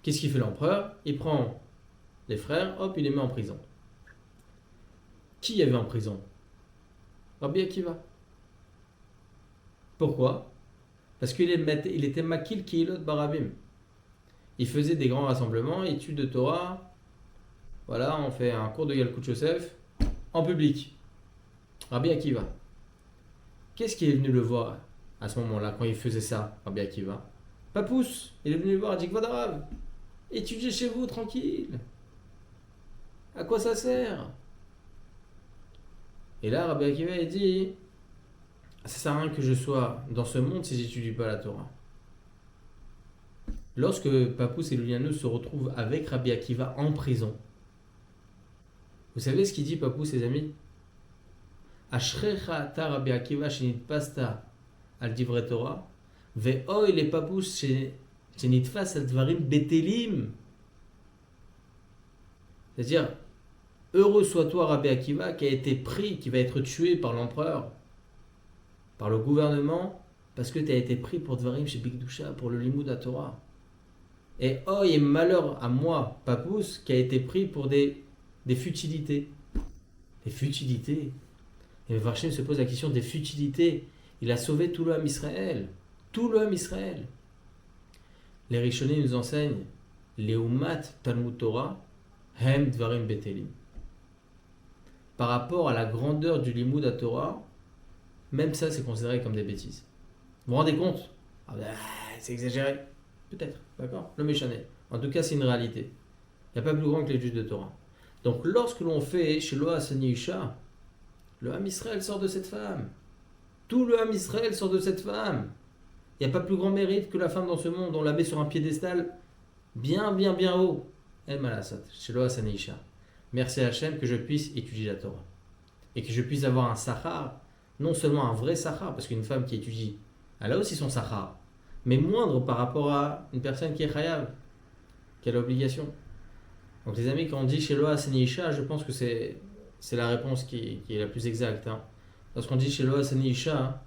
Speaker 2: Qu'est-ce qu'il fait l'empereur? Il prend les frères, hop, il les met en prison. Qui y avait en prison? Rabbi Akiva. Pourquoi? Parce qu'il était makil kihilot barabim. Il faisait des grands rassemblements, études de Torah. Voilà, on fait un cours de Yalkut Yosef en public. Rabbi Akiva. Qu'est-ce qui est venu le voir à ce moment-là, quand il faisait ça, Rabbi Akiva? Papous, il est venu le voir, il dit Kvadarav, étudiez chez vous, tranquille. À quoi ça sert? Et là, Rabbi Akiva, il dit, ça sert à rien que je sois dans ce monde si j'étudie pas la Torah. Lorsque Papous et Loulianus se retrouvent avec Rabbi Akiva en prison, vous savez ce qu'il dit Papous, ses amis? Ashrecha ata Rabbi Akiva shenitpasta al divrei Torah ve'oy le Papous shenitfas al dvarim betelim. C'est-à-dire, heureux sois-toi Rabbi Akiva qui a été pris, qui va être tué par l'empereur, par le gouvernement, parce que tu as été pris pour dvarim chez Bigdusha, pour le limud à Torah. Et oh, et malheur à moi, Papous, qui a été pris pour des futilités. Des futilités. Et Varchem se pose la question des futilités. Il a sauvé tout le Ham Israël. Tout le Ham Israël. Les Rishonim nous enseignent Leumat Talmud Torah, Hem Dvarim Betelim. Par rapport à la grandeur du Limud à Torah, même ça c'est considéré comme des bêtises. Vous vous rendez compte? C'est exagéré. Peut-être, d'accord? Le méchané. En tout cas, c'est une réalité. Il n'y a pas plus grand que l'étude de Torah. Donc, lorsque l'on fait chez Loa Saniisha, le Ham Israël sort de cette femme. Tout le Ham Israël sort de cette femme. Il n'y a pas plus grand mérite que la femme dans ce monde. On la met sur un piédestal bien, bien, bien haut. El Malasat, chez Loa Saniisha. Merci à Hachem que je puisse étudier la Torah. Et que je puisse avoir un sahar, non seulement un vrai sahar, parce qu'une femme qui étudie, elle a aussi son sahar, mais moindre par rapport à une personne qui est chayav. Quelle obligation? Donc les amis, quand on dit Shelo Asani Isha, je pense que c'est la réponse qui est la plus exacte. Hein. Lorsqu'on dit Shelo Asani Isha,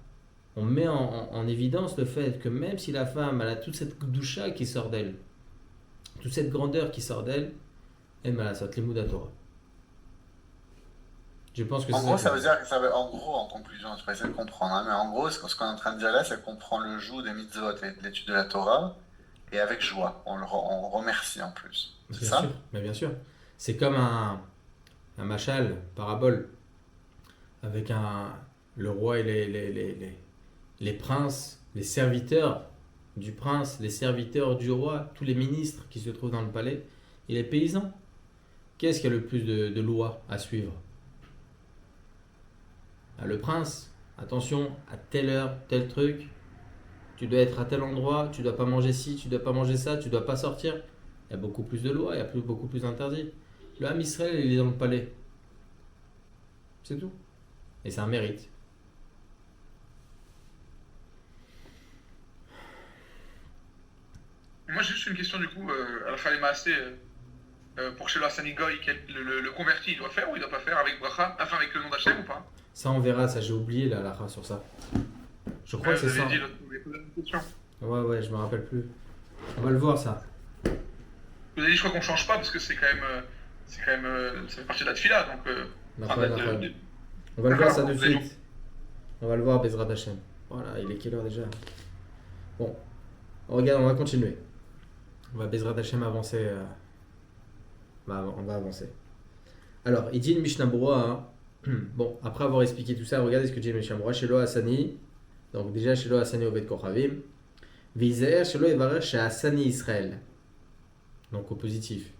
Speaker 2: on met en évidence le fait que même si la femme elle a toute cette doucha qui sort d'elle, toute cette grandeur qui sort d'elle, elle m'a la sorte, les Mouda Torah. Je pense que
Speaker 4: En
Speaker 2: c'est
Speaker 4: gros,
Speaker 2: ça.
Speaker 4: ça veut dire que ça veut, en gros, en conclusion, je vais essayer de comprendre, hein, mais en gros, ce qu'on est en train de dire là, c'est qu'on prend le joug des mitzvot et de l'étude de la Torah, et avec joie, on remercie en plus. C'est
Speaker 2: Bien
Speaker 4: ça?
Speaker 2: sûr, mais bien sûr. C'est comme un machal, parabole, avec le roi et les princes, les serviteurs du prince, les serviteurs du roi, tous les ministres qui se trouvent dans le palais, et les paysans. Qu'est-ce qui a le plus de lois à suivre? Ah, le prince, attention, à telle heure, tel truc, tu dois être à tel endroit, tu dois pas manger ci, tu dois pas manger ça, tu dois pas sortir. Il y a beaucoup plus de lois, il y a beaucoup plus d'interdits. Le Ham Israël, il est dans le palais. C'est tout. Et c'est un mérite.
Speaker 3: Moi, j'ai juste une question du coup, Al-Khalil Maaseh, pour Shelo Asani Goy, le converti, il doit faire ou il doit pas faire avec Bracha, enfin avec le nom d'Hachem ou pas?
Speaker 2: Ça, on verra, ça, j'ai oublié la halakha sur ça. Je crois que c'est
Speaker 3: Vous
Speaker 2: ça.
Speaker 3: avez dit, vous avez posé une question.
Speaker 2: Ouais, je me rappelle plus. On va le voir, ça.
Speaker 3: Vous avez dit, je crois qu'on change pas parce que c'est quand même, ça fait partie de la tefila, donc.
Speaker 2: D'accord. On va le voir ça de suite. On va le voir, Bezrat Hashem. Voilà, il est quelle heure déjà? Bon, regarde, on va continuer. On va Bezrat Hashem avancer. On va avancer. Alors, il dit une Mishnah Berurah. Bon, après avoir expliqué tout ça, regardez ce que dit le Mishnah Berurah. Shelo Asani. Donc, déjà, Shelo Asani Obed Kochavim. Vizer, Shelo Evarer, chez Asani Israël. Donc, au positif.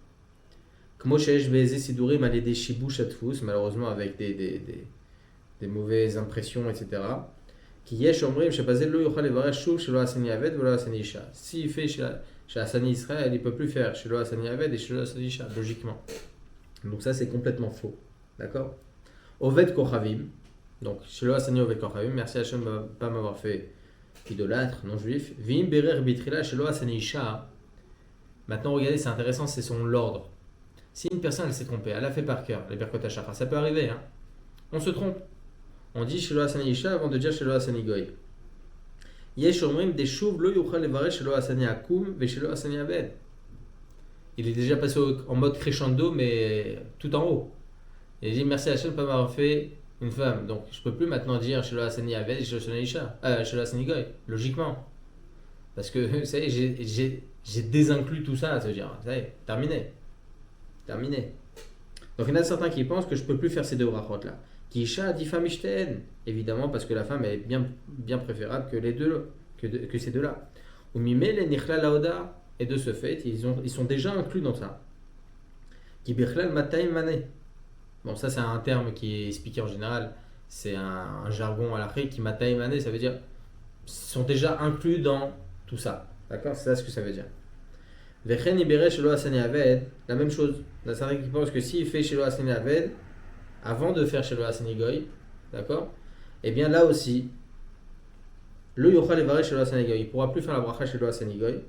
Speaker 2: Kmo sheyesh be'ezeh sidurim al yedei shibush atfus, malheureusement avec des mauvaises impressions, etc. Qui yesh omrim shebazel lo yochal levarer shuv shelo asani aved velo asani isha. S'il fait chez Asani Israël, il ne peut plus faire shelo asani aved et shelo asani isha, logiquement. Donc ça c'est complètement faux. D'accord? Oved kochavim, donc shelo asani oved kochavim, merci Hachem de ne pas m'avoir fait idolâtre, non juif. Vim berer bitrila shelo asani isha. Maintenant regardez, c'est intéressant, c'est son l'ordre. Si une personne elle s'est trompée, elle a fait par cœur les Birkot HaShachar, ça peut arriver, hein. On se trompe. On dit Shelo Asani Isha avant de dire Shelo Asani Goy. Yesh omrim de shuv lo yuchal levarer Shelo Asani Akum ve Shelo Asani Aved. Il est déjà passé en mode crescendo, mais tout en haut. Et il dit merci Hachem de ne pas m'avoir fait une femme. Donc je ne peux plus maintenant dire Shelo Asani Aved et Shelo Asani Isha. Shelo Asani Goy, logiquement. Parce que, vous savez, j'ai désinclus tout ça, ça veut dire, ça y est, terminé. Donc il y en a certains qui pensent que je ne peux plus faire ces deux brachot là. Kisha dit femme ishten, évidemment parce que la femme est bien préférable que les deux, que ces deux-là. Ou mimel et nichla laoda, et de ce fait, ils sont déjà inclus dans ça. Qui birchlal matay mané. Bon, ça c'est un terme qui est expliqué en général, c'est un jargon à l'afrique qui matay mané, ça veut dire ils sont déjà inclus dans tout ça. D'accord? C'est ça ce que ça veut dire. Vechen ibere shelo asani aved, la même chose. Il y a certains qui pensent que s'il fait shelo asani aved, avant de faire shelo asani goy, d'accord? Et bien là aussi, le yochal evare shelo asani goy, il ne pourra plus faire la bracha shelo asani goy,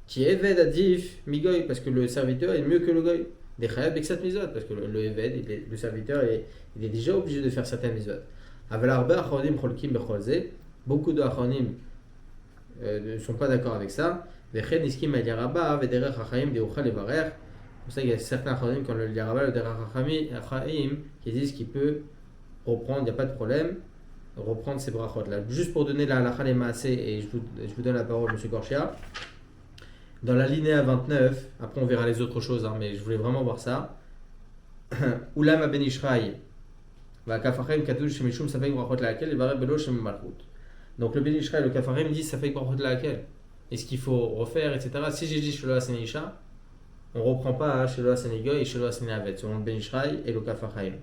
Speaker 2: qui est eved adif migoy, parce que le serviteur est mieux que le goy. Des chayab beksat mizot, parce que le eved, le serviteur, il est déjà obligé de faire certaines mizot. Aval arba achonim cholkim becholze, beaucoup de achonim ne sont pas d'accord avec ça. C'est pour ça qu'il y a certains Achanim, quand le Yaraba, le Derach qui disent qu'il peut reprendre, il n'y a pas de problème, reprendre ces brachot là. Juste pour donner la halakha les maaseh, et je vous donne la parole, M. Gorchia. Dans la linéa 29, après on verra les autres choses, hein, mais je voulais vraiment voir ça. Ulam ben Ishraï, va kafachem kadosh shemishum safek brachot laquelle, et va rebelo shem malchut. Donc le ben Ishraï, le kafachem dit safek brachot laquelle. Est-ce qu'il faut refaire, etc. Si j'ai dit Shelo Asani Isha, on ne reprend pas Shelo Asani Goy et Shelo Asani Aved, selon le Ben Ishraï et le Kafachaim.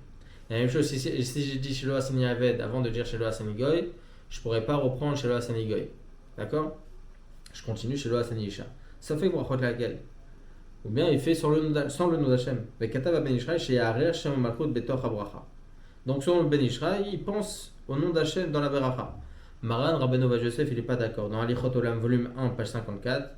Speaker 2: Et la même chose, si j'ai dit Shelo Asani Aved avant de dire Shelo Asani Goy, je ne pourrais pas reprendre Shelo Asani Goy. D'accord? Je continue Shelo Asani Isha. Ça fait quoi laquelle? Ou bien il fait sans le nom d'Hachem. Vekatav Ben Ishraï chez Yarer Shem Malchut Betoch Abracha. Donc selon le Ben Ishraï, il pense au nom d'Hachem dans la Beracha. Maran Rabbeinu Yosef, il n'est pas d'accord. Dans Alichot Olam, volume 1, page 54,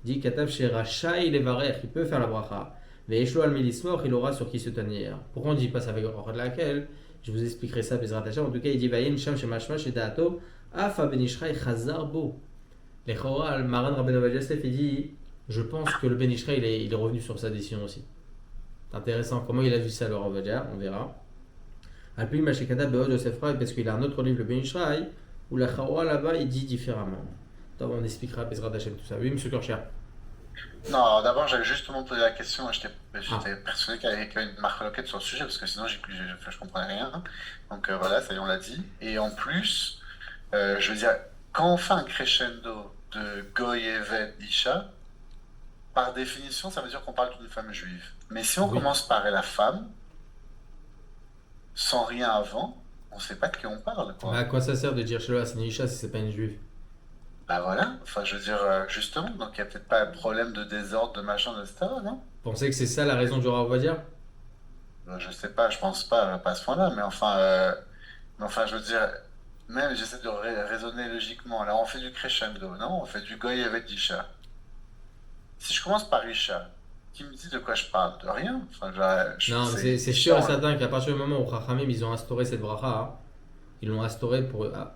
Speaker 2: Il dit Katav chez Rachaï Levarech, il peut faire la bracha. Mais Eshlo al Milismor, il aura sur qui se tenir. Pourquoi on ne dit pas ça avec de laquelle? Je vous expliquerai ça, Bezrat Hashem. En tout cas, il dit Vayen Sham chez Mashma chez Daato, Afa Ben Ishraï Chazar Bo. Les Choral, Maran Rabben Ovadia Yosef, il dit je pense que le Ben Ishraï, il est revenu sur sa décision aussi. C'est intéressant. Comment il a vu ça, le Rav Ovadia? On verra. Alpi Mashikada Beod Yosef Rai, parce qu'il a un autre livre, le Ben Ishraï, où la Choral là-bas, il dit différemment. Donc, on expliquera Bezrat Hashem tout ça. Oui, monsieur Korcher.
Speaker 4: Non, alors d'abord, j'avais justement posé la question, j'étais persuadé qu'il y avait une marque sur le sujet, parce que sinon, je comprenais rien. Donc voilà, ça y est, on l'a dit. Et en plus, je veux dire, quand on fait un crescendo de Goy, Eved, Isha, par définition, ça veut dire qu'on parle d'une femme juive. Mais si on commence par la femme, sans rien avant, on ne sait pas de qui on parle, quoi.
Speaker 2: À quoi ça sert de dire Shelo Asenisha si c'est pas une juive?
Speaker 4: Bah voilà, enfin je veux dire, justement, donc il n'y a peut-être pas un problème de désordre, de machin, etc., non?
Speaker 2: Vous pensez que c'est ça la raison du Rav Ovadia?
Speaker 4: Je sais pas, je pense pas à ce point-là, mais enfin, je veux dire, même j'essaie de raisonner logiquement. Là, on fait du crescendo, non? On fait du Goy avec Isha. Si je commence par Isha, qui me dit de quoi je parle? De rien. Enfin,
Speaker 2: Non, c'est sûr et certain qu'à partir du moment où Chachamim ils ont instauré cette bracha, ils l'ont instauré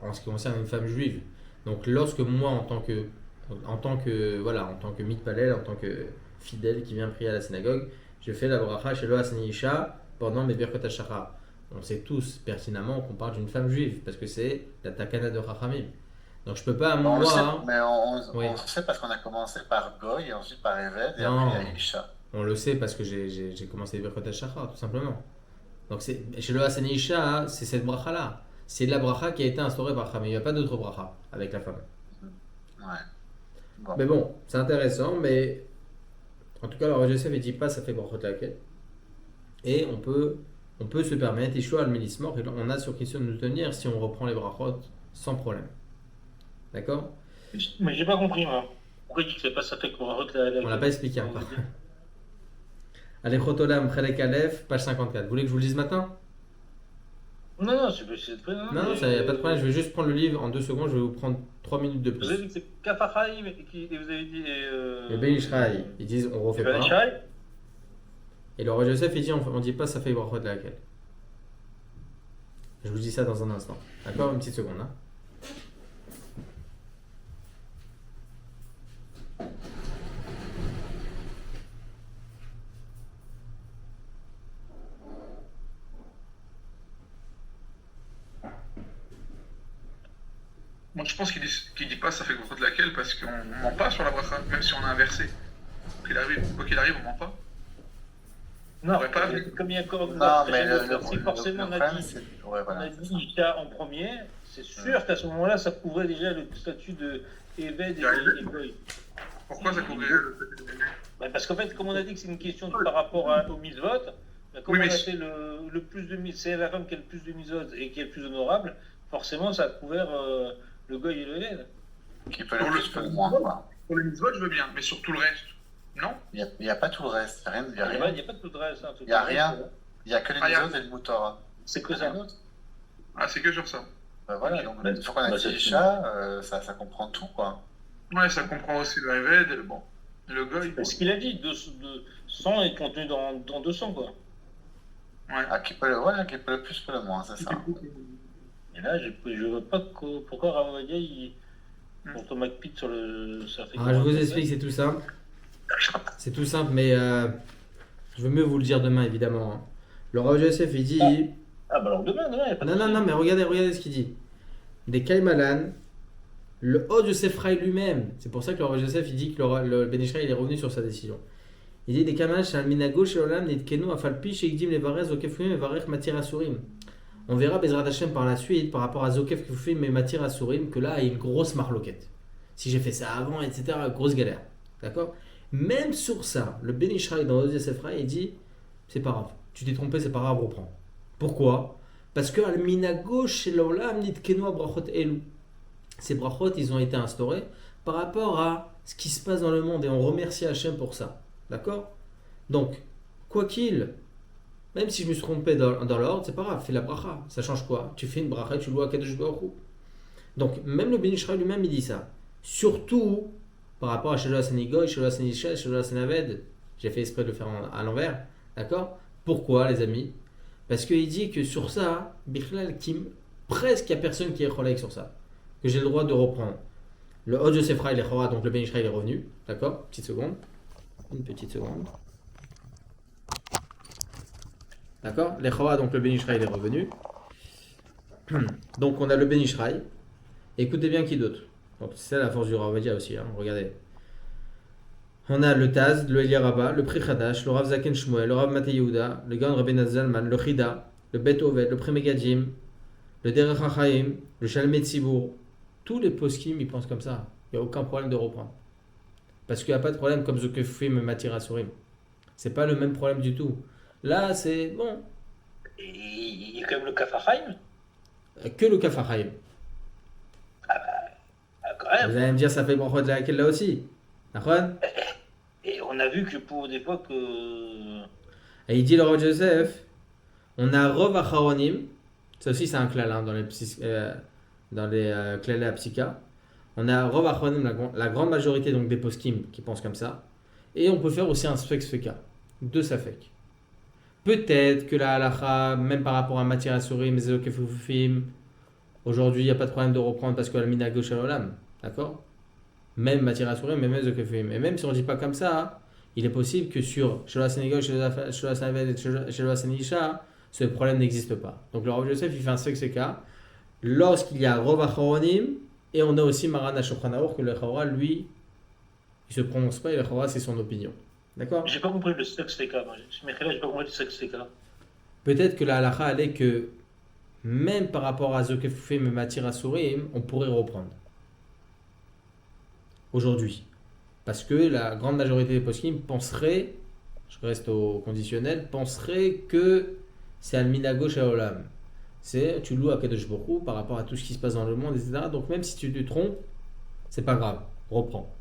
Speaker 2: en ce qui concerne une femme juive. Donc lorsque moi, en tant que mitpalel, en tant que fidèle qui vient prier à la synagogue, je fais la bracha chez Loasani Isha pendant mes Birkot HaShachar. On sait tous pertinemment qu'on parle d'une femme juive parce que c'est la takana de Chachamim. Donc je peux pas
Speaker 4: on le sait, mais
Speaker 2: Oui.
Speaker 4: on sait parce qu'on a commencé par Goy, et ensuite par Eved, et
Speaker 2: Non.
Speaker 4: après Isha.
Speaker 2: On le sait parce que j'ai commencé les Birkot HaShachar tout simplement. Donc chez Loasani Isha, c'est cette bracha là. C'est la bracha qui a été instaurée par Chachamim. Il n'y a pas d'autre bracha avec la femme.
Speaker 4: Ouais. Bon.
Speaker 2: Mais bon, c'est intéressant, mais en tout cas, le Rav Yosef ne dit pas ça fait brachot laquelle. Et on peut se permettre, Yeshua al-Melismor, on a sur qui se nous tenir si on reprend les brachot sans problème. D'accord?
Speaker 6: Mais j'ai pas compris, moi. Pourquoi il dit que c'est pas ça fait qu'on va
Speaker 2: On l'a pas expliqué encore. Allez, Chotolam, Chelek Aleph, page 54. Vous voulez que je vous le dise maintenant?
Speaker 6: Non, c'est pas.
Speaker 2: Non, il n'y a pas de problème, je vais juste prendre le livre en 2 secondes, je vais vous prendre 3 minutes de
Speaker 6: Vous avez
Speaker 2: plus.
Speaker 6: dit que c'est Kafachaïm et vous avez dit.
Speaker 2: Le Ben Ishraï, ils disent on refait pas. Et le Rav Yosef, il dit on dit pas ça fait brachot laquelle. Je vous dis ça dans un instant. D'accord? Une petite seconde. Hein.
Speaker 3: Moi, je pense qu'il dit pas ça fait beaucoup de laquelle parce qu'on ment pas sur la bracha, même si on a inversé. Quoi qu'il arrive, on ment pas.
Speaker 6: Non,
Speaker 3: Ouais, pas-
Speaker 6: comme il y a encore.
Speaker 4: Non, mais
Speaker 6: si forcément on a
Speaker 4: problème,
Speaker 6: dit.
Speaker 4: c'est... Ouais,
Speaker 6: On
Speaker 4: voilà,
Speaker 6: a
Speaker 4: c'est ça.
Speaker 6: dit Isha en premier, c'est sûr qu'à ce moment-là, ça couvrait déjà le statut de Eved et Goy.
Speaker 3: Pourquoi ça couvrirait
Speaker 6: Bah, parce qu'en fait, comme on a dit que c'est une question par rapport au mitzvot, bah, comme
Speaker 3: Oui, mais
Speaker 6: on a fait le plus de c'est la femme qui a le plus de mitzvot et qui est le plus honorable, forcément ça a couvert le Goy et le Eved.
Speaker 4: Qui peut le plus, peut le moins, quoi.
Speaker 3: Pour les mitzvot, je veux bien, mais sur tout le reste, non?
Speaker 4: Il n'y a pas tout le reste, il n'y a rien.
Speaker 6: Il n'y a pas de tout le reste. Hein,
Speaker 4: Il y a rien. Il n'y a que les
Speaker 3: Ah, y a-
Speaker 4: mitzvot et le Moutora.
Speaker 6: C'est que ça.
Speaker 3: Ah, c'est que sur ça.
Speaker 4: Voilà, donc une fois qu'on a
Speaker 6: Bah,
Speaker 4: dit
Speaker 6: c'est-
Speaker 4: Isha, ça comprend tout, quoi.
Speaker 3: Ouais, ça comprend aussi le Eved et le Goy.
Speaker 6: Ce qu'il a dit, 100 est contenu dans 200, quoi.
Speaker 3: Ouais.
Speaker 4: Ah, qui peut le plus, peut le moins, c'est ça.
Speaker 6: Et là, je vois pas pourquoi Ravadia, il on McPit sur le certificat.
Speaker 2: Alors, je vous explique, c'est tout simple. C'est tout simple, mais je veux mieux vous le dire demain, évidemment. Hein. Le Rav Yosef, il dit...
Speaker 6: Ah, bah alors demain, il n'y a pas de
Speaker 2: Non, mais regardez ce qu'il dit. Des Kaimalan, le Od Yosef Rai lui-même, c'est pour ça que le Rav Yosef, il dit que le Ben Ishraï, il est revenu sur sa décision. Il dit des Kaimalan, Shal Minago, Shelolam, Nitkenu, Afalpi, Sheikdim, Levarez, Zokefouim, Levarech, Matir Asurim. On verra Bezrat Hashem par la suite, par rapport à Zokef Kefouim et Matir Asurim, que là, il y a une grosse marloquette. Si j'ai fait ça avant, etc., grosse galère. D'accord? Même sur ça, le Ben Ishraï dans Od Yosef Rai, il dit c'est pas grave, tu t'es trompé, c'est pas grave, reprends. Pourquoi? Parce que al minago shel haolam nitkenu brachot elu. Ces brachot, ils ont été instaurés par rapport à ce qui se passe dans le monde et on remercie Hachem pour ça. D'accord? Donc, quoi qu'il, même si je me suis trompé dans l'ordre, c'est pas grave, fais la bracha. Ça change quoi? Tu fais une bracha, tu loues à Kadosh Baruch Hu. Donc, même le Ben Ishraï lui-même, il dit ça. Surtout, par rapport à Shelo Asanigoy, Shelo Asanisha, Shelo Asanaved. J'ai fait exprès de le faire à l'envers. D'accord? Pourquoi, les amis? Parce qu'il dit que sur ça, Bichlal Kim, presque il n'y a personne qui est cholaïque sur ça. Que j'ai le droit de reprendre. Le Hod Yosefra, il est chora, donc le Ben Ishra, il est revenu. D'accord? Petite seconde. Une petite seconde. D'accord? Les chora, donc le Ben Ishra, il est revenu. Donc on a le Ben Ishraï. Écoutez bien qui d'autre. Donc c'est ça la force du Ravadia aussi. Hein. Regardez. On a le Taz, le Elia Rabba, le Pri Khadash, le Rav Zaken Shmuel, le Rav Matei Yehuda, le Gaon Rabbeinu Zalman, le Chida, le Bet Oved, le Pri Megadim, le Derech HaChaim, le Shalmei Tzibour. Tous les poskim ils pensent comme ça. Il n'y a aucun problème de reprendre. Parce qu'il n'y a pas de problème comme Zokefim et Matir Asurim. C'est pas le même problème du tout. Là c'est bon.
Speaker 6: Et il y a quand même le Kafahaim.
Speaker 2: Que le Kafahaim.
Speaker 6: Quand même.
Speaker 2: Vous allez me dire, ça fait brachot de laquelle là aussi. D'accord?
Speaker 6: Et on a vu que pour des fois que.
Speaker 2: Et il dit le roi Joseph, on a Rov Acharonim, ça aussi c'est un klal hein, dans les klal à psycha. On a Rov Acharonim, la grande majorité donc des poskim qui pensent comme ça. Et on peut faire aussi un sfek sfeka, deux safek. Peut-être que la halacha, même par rapport à Matir Asurim, Zokefufim, aujourd'hui il n'y a pas de problème de reprendre parce que la mina gauche à l'olam. D'accord? Même Matir Asurim, mais même Zokefufim. Et même si on ne dit pas comme ça, hein, il est possible que sur Shelo Asanigoy, Shelo Asanaved et Shelo Asanisha, ce problème n'existe pas. Donc le Rav Yosef, il fait un sfek sfeka lorsqu'il y a Rov Acharonim, et on a aussi Maran HaShulchan Aruch, que le Chora, lui, il se prononce pas et le Chora, c'est son opinion. D'accord?
Speaker 6: J'ai pas compris le sexe TK. Mais là, j'ai pas compris le sexe TK.
Speaker 2: Peut-être que la halakha, elle est que même par rapport à Zokefufim et Matir Asurim, on pourrait reprendre. Aujourd'hui. Parce que la grande majorité des poskim penserait, je reste au conditionnel, penserait que c'est Al-Minago Shaolam. C'est tu loues à Kadosh Baruch Hu par rapport à tout ce qui se passe dans le monde, etc. Donc même si tu te trompes, c'est pas grave, reprends.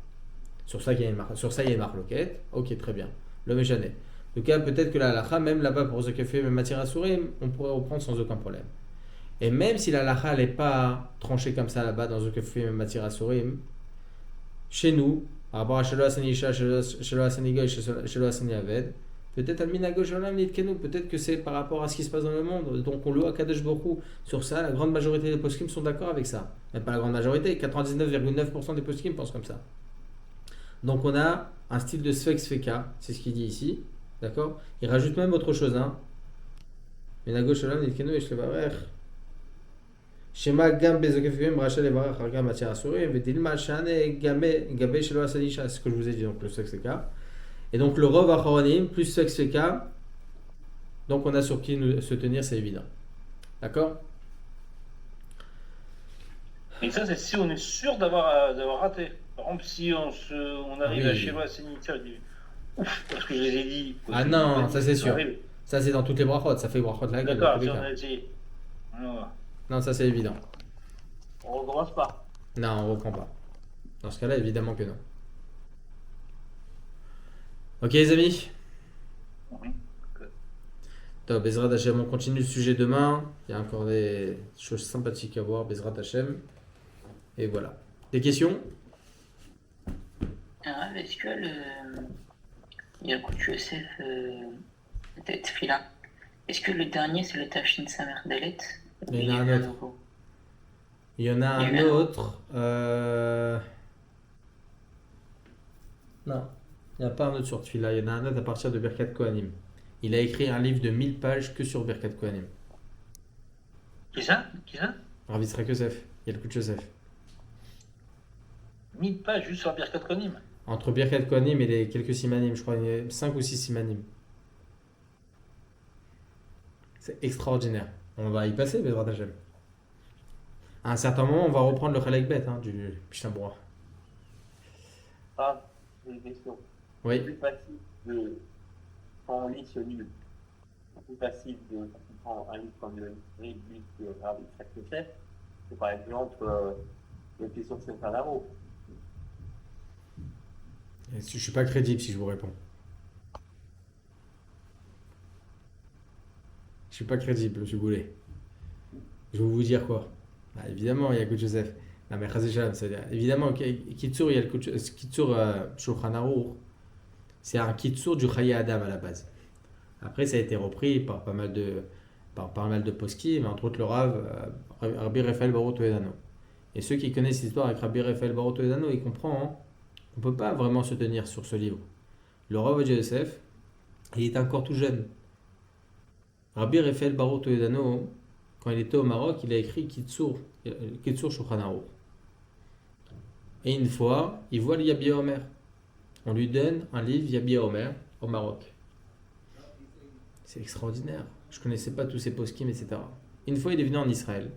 Speaker 2: Sur ça, il y a une marloquette. Ok, très bien. Le Méchané. Donc peut-être que la halakha, même là-bas pour Zokefufim et Matir Asurim, on pourrait reprendre sans aucun problème. Et même si la halakha n'est pas tranchée comme ça là-bas dans Zokefufim et Matir Asurim, chez nous, par rapport à Shelo Asanisha, Shelo Asanigoy, Shelo Asanaved, peut-être Al-Minago Sholam Nitkenu, peut-être que c'est par rapport à ce qui se passe dans le monde. Donc on loue à Kadosh Baruch Hu. Sur ça, la grande majorité des poskim sont d'accord avec ça. Même pas la grande majorité, 99,9% des poskim pensent comme ça. Donc on a un style de Sfek Sfeka, c'est ce qu'il dit ici. D'accord? Il rajoute même autre chose. Hein. Minago Sholam Nitkenu et Shlevarech. Shema gam bezokefim rachel evarach hargam matir asurim vedilma shane gabe shelo asanisha, c'est ce que je vous ai dit, donc le sfeka. Et donc le rov acharonim plus sfeka, donc on a sur qui nous se tenir, c'est évident. D'accord?
Speaker 6: Mais ça, c'est si on est sûr d'avoir raté. Par exemple, si on arrive à Shelo Asanisha, on dit ouf, parce que je les ai dit.
Speaker 2: Ah non, ça c'est sûr. Ça c'est dans toutes les brachot, ça fait brachot la gueule.
Speaker 6: D'accord, si on a essayé.
Speaker 2: Non, ça c'est évident.
Speaker 6: On recommence pas.
Speaker 2: Non, on reprend pas. Dans ce cas-là, évidemment que non. Ok les amis? Top, Bezrat Hashem, on continue le sujet demain. Il y a encore des choses sympathiques à voir, Bezrat Hashem. Et voilà. Des questions?
Speaker 5: Est-ce que il y a Koutch Yosef Tefila. Est-ce que le dernier c'est le Tafshin Samer Dalet?
Speaker 2: Il y en a un autre. Il y en a un autre. Non, il n'y a pas un autre sur Tfila. Il y en a un autre à partir de Birkat Kohanim. Il a écrit un livre de 1000 pages que sur Birkat Kohanim.
Speaker 6: Qui ça?
Speaker 2: Rav Yitzhak Yosef. Il y a le Koutch Yosef.
Speaker 6: 1000 pages juste sur Birkat Kohanim.
Speaker 2: Entre Birkat Kohanim et les quelques simanim, je crois, il y a 5 ou 6 simanim. C'est extraordinaire. On va y passer, Bezrat Hashem. À un certain moment, on va reprendre le Chalek Bet du Pishamboura.
Speaker 8: Ah, j'ai une question.
Speaker 2: Oui.
Speaker 8: C'est plus facile de, quand on lit ce livre, c'est plus facile de prendre un livre comme le livre de Rav Yitzhak Yosef que par exemple le question de Sentanaro.
Speaker 2: Je ne suis pas crédible si je vous réponds. Je ne suis pas crédible, M. Goulet. Je vais vous dire quoi? Bah, évidemment, il y a que Joseph. Ah, mais Chazé Shalom, c'est-à-dire, évidemment, Kitsur, il y a le Kitsur Shulchan Aruch, c'est un Kitsur du Chaye Adam à la base. Après, ça a été repris par pas mal de poskim, mais entre autres le Rav, Rabbi Raphaël Baruch Toledano. Et ceux qui connaissent l'histoire avec Rabbi Raphaël Baruch Toledano, ils comprennent hein, qu'on ne peut pas vraiment se tenir sur ce livre. Le Rav Ovadia Yosef, il est encore tout jeune. Rabbi Raphaël Baruch Toledano, quand il était au Maroc, il a écrit Kitsur Shulchan Aruch. Et une fois, il voit le Yabia Omer. On lui donne un livre Yabia Omer au Maroc. C'est extraordinaire. Je ne connaissais pas tous ces poskim, etc. Une fois, il est venu en Israël.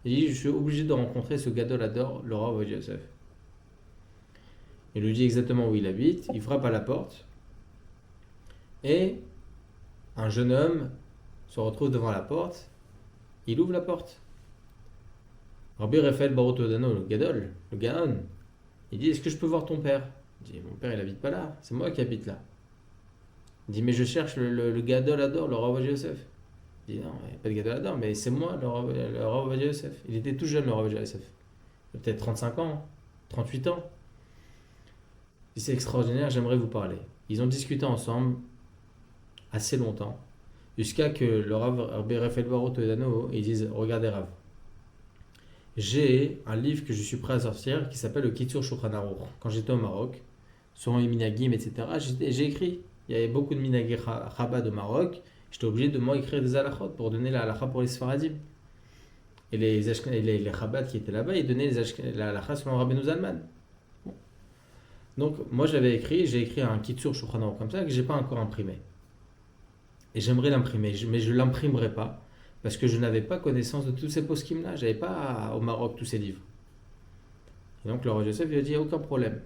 Speaker 2: Il dit, je suis obligé de rencontrer ce Gadol Ador, le Rav Ovadia Yosef. Il lui dit exactement où il habite. Il frappe à la porte. Et un jeune homme se retrouve devant la porte. Il ouvre la porte. Rabbi Raphaël Baruch Toledano, le Gadol, le Gaon, il dit, est-ce que je peux voir ton père? Il dit, mon père, il habite pas là. C'est moi qui habite là. Il dit, mais je cherche le Gadol Ador, le Rav Ovadia Yosef. Il dit, non, il n'y a pas de Gadol Ador, mais c'est moi, le Rav Ovadia Yosef. Il était tout jeune, le Rav Ovadia Yosef. Il a peut-être 35 ans, 38 ans. Il dit, c'est extraordinaire, j'aimerais vous parler. Ils ont discuté ensemble assez longtemps, jusqu'à que le Rav Rabbi Raphaël Baruch Toledano, ils disent, regardez Rav, j'ai un livre que je suis prêt à sortir qui s'appelle le Kitsur Shulchan Aruch. Quand j'étais au Maroc, sur les minagim, etc., j'ai écrit. Il y avait beaucoup de minagim Chabad au Maroc. J'étais obligé de moi écrire des halachot pour donner la halakha pour les Sfaradim. Et les Chabad qui étaient là-bas, ils donnaient la halakha selon Rabbeinu Zalman. Bon. Donc, moi j'ai écrit un Kitsur Shulchan Aruch comme ça que j'ai pas encore imprimé. Et j'aimerais l'imprimer, mais je ne l'imprimerai pas parce que je n'avais pas connaissance de tous ces poskim-là. Je n'avais pas au Maroc tous ces livres. Et donc le Rav Yosef lui a dit, il n'y a aucun problème.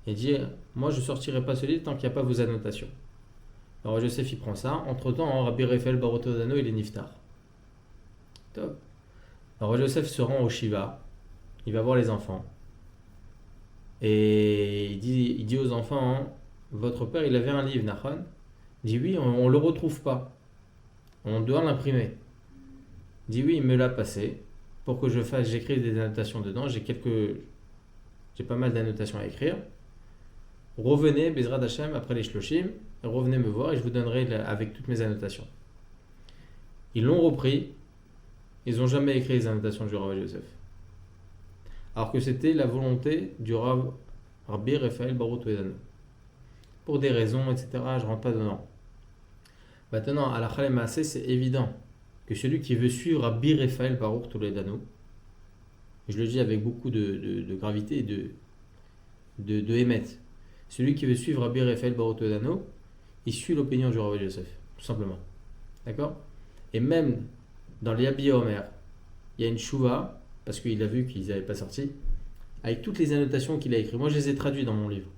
Speaker 2: Il dit, moi je ne sortirai pas ce livre tant qu'il n'y a pas vos annotations. Le Rav Yosef il prend ça. Entre-temps, Rabbi Raphaël Baruch Toledano, il est niftar. Top. Le Rav Yosef se rend au Shiva. Il va voir les enfants. Et il dit aux enfants, hein, votre père il avait un livre, Nachon. Il dit oui, on ne le retrouve pas. On doit l'imprimer. Il dit oui, il me l'a passé pour que j'écrive des annotations dedans. J'ai pas mal d'annotations à écrire. Revenez, Bezrat Hashem, après les Shloshim, revenez me voir et je vous donnerai avec toutes mes annotations. Ils l'ont repris. Ils n'ont jamais écrit les annotations du Rav Yosef. Alors que c'était la volonté du Rav Rabbi Raphaël Baruch Toledano. Pour des raisons, etc., je ne rentre pas dedans. Maintenant, à la Chalem Maaseh, c'est évident que celui qui veut suivre Rabbi Raphaël Baruch Toledano, et je le dis avec beaucoup de gravité et de émet, celui qui veut suivre Rabbi Raphaël Baruch Toledano, il suit l'opinion du Rav Yosef, tout simplement. D'accord? Et même dans les Yabia Omer, il y a une chouva, parce qu'il a vu qu'ils n'avaient pas sorti, avec toutes les annotations qu'il a écrites. Moi, je les ai traduites dans mon livre.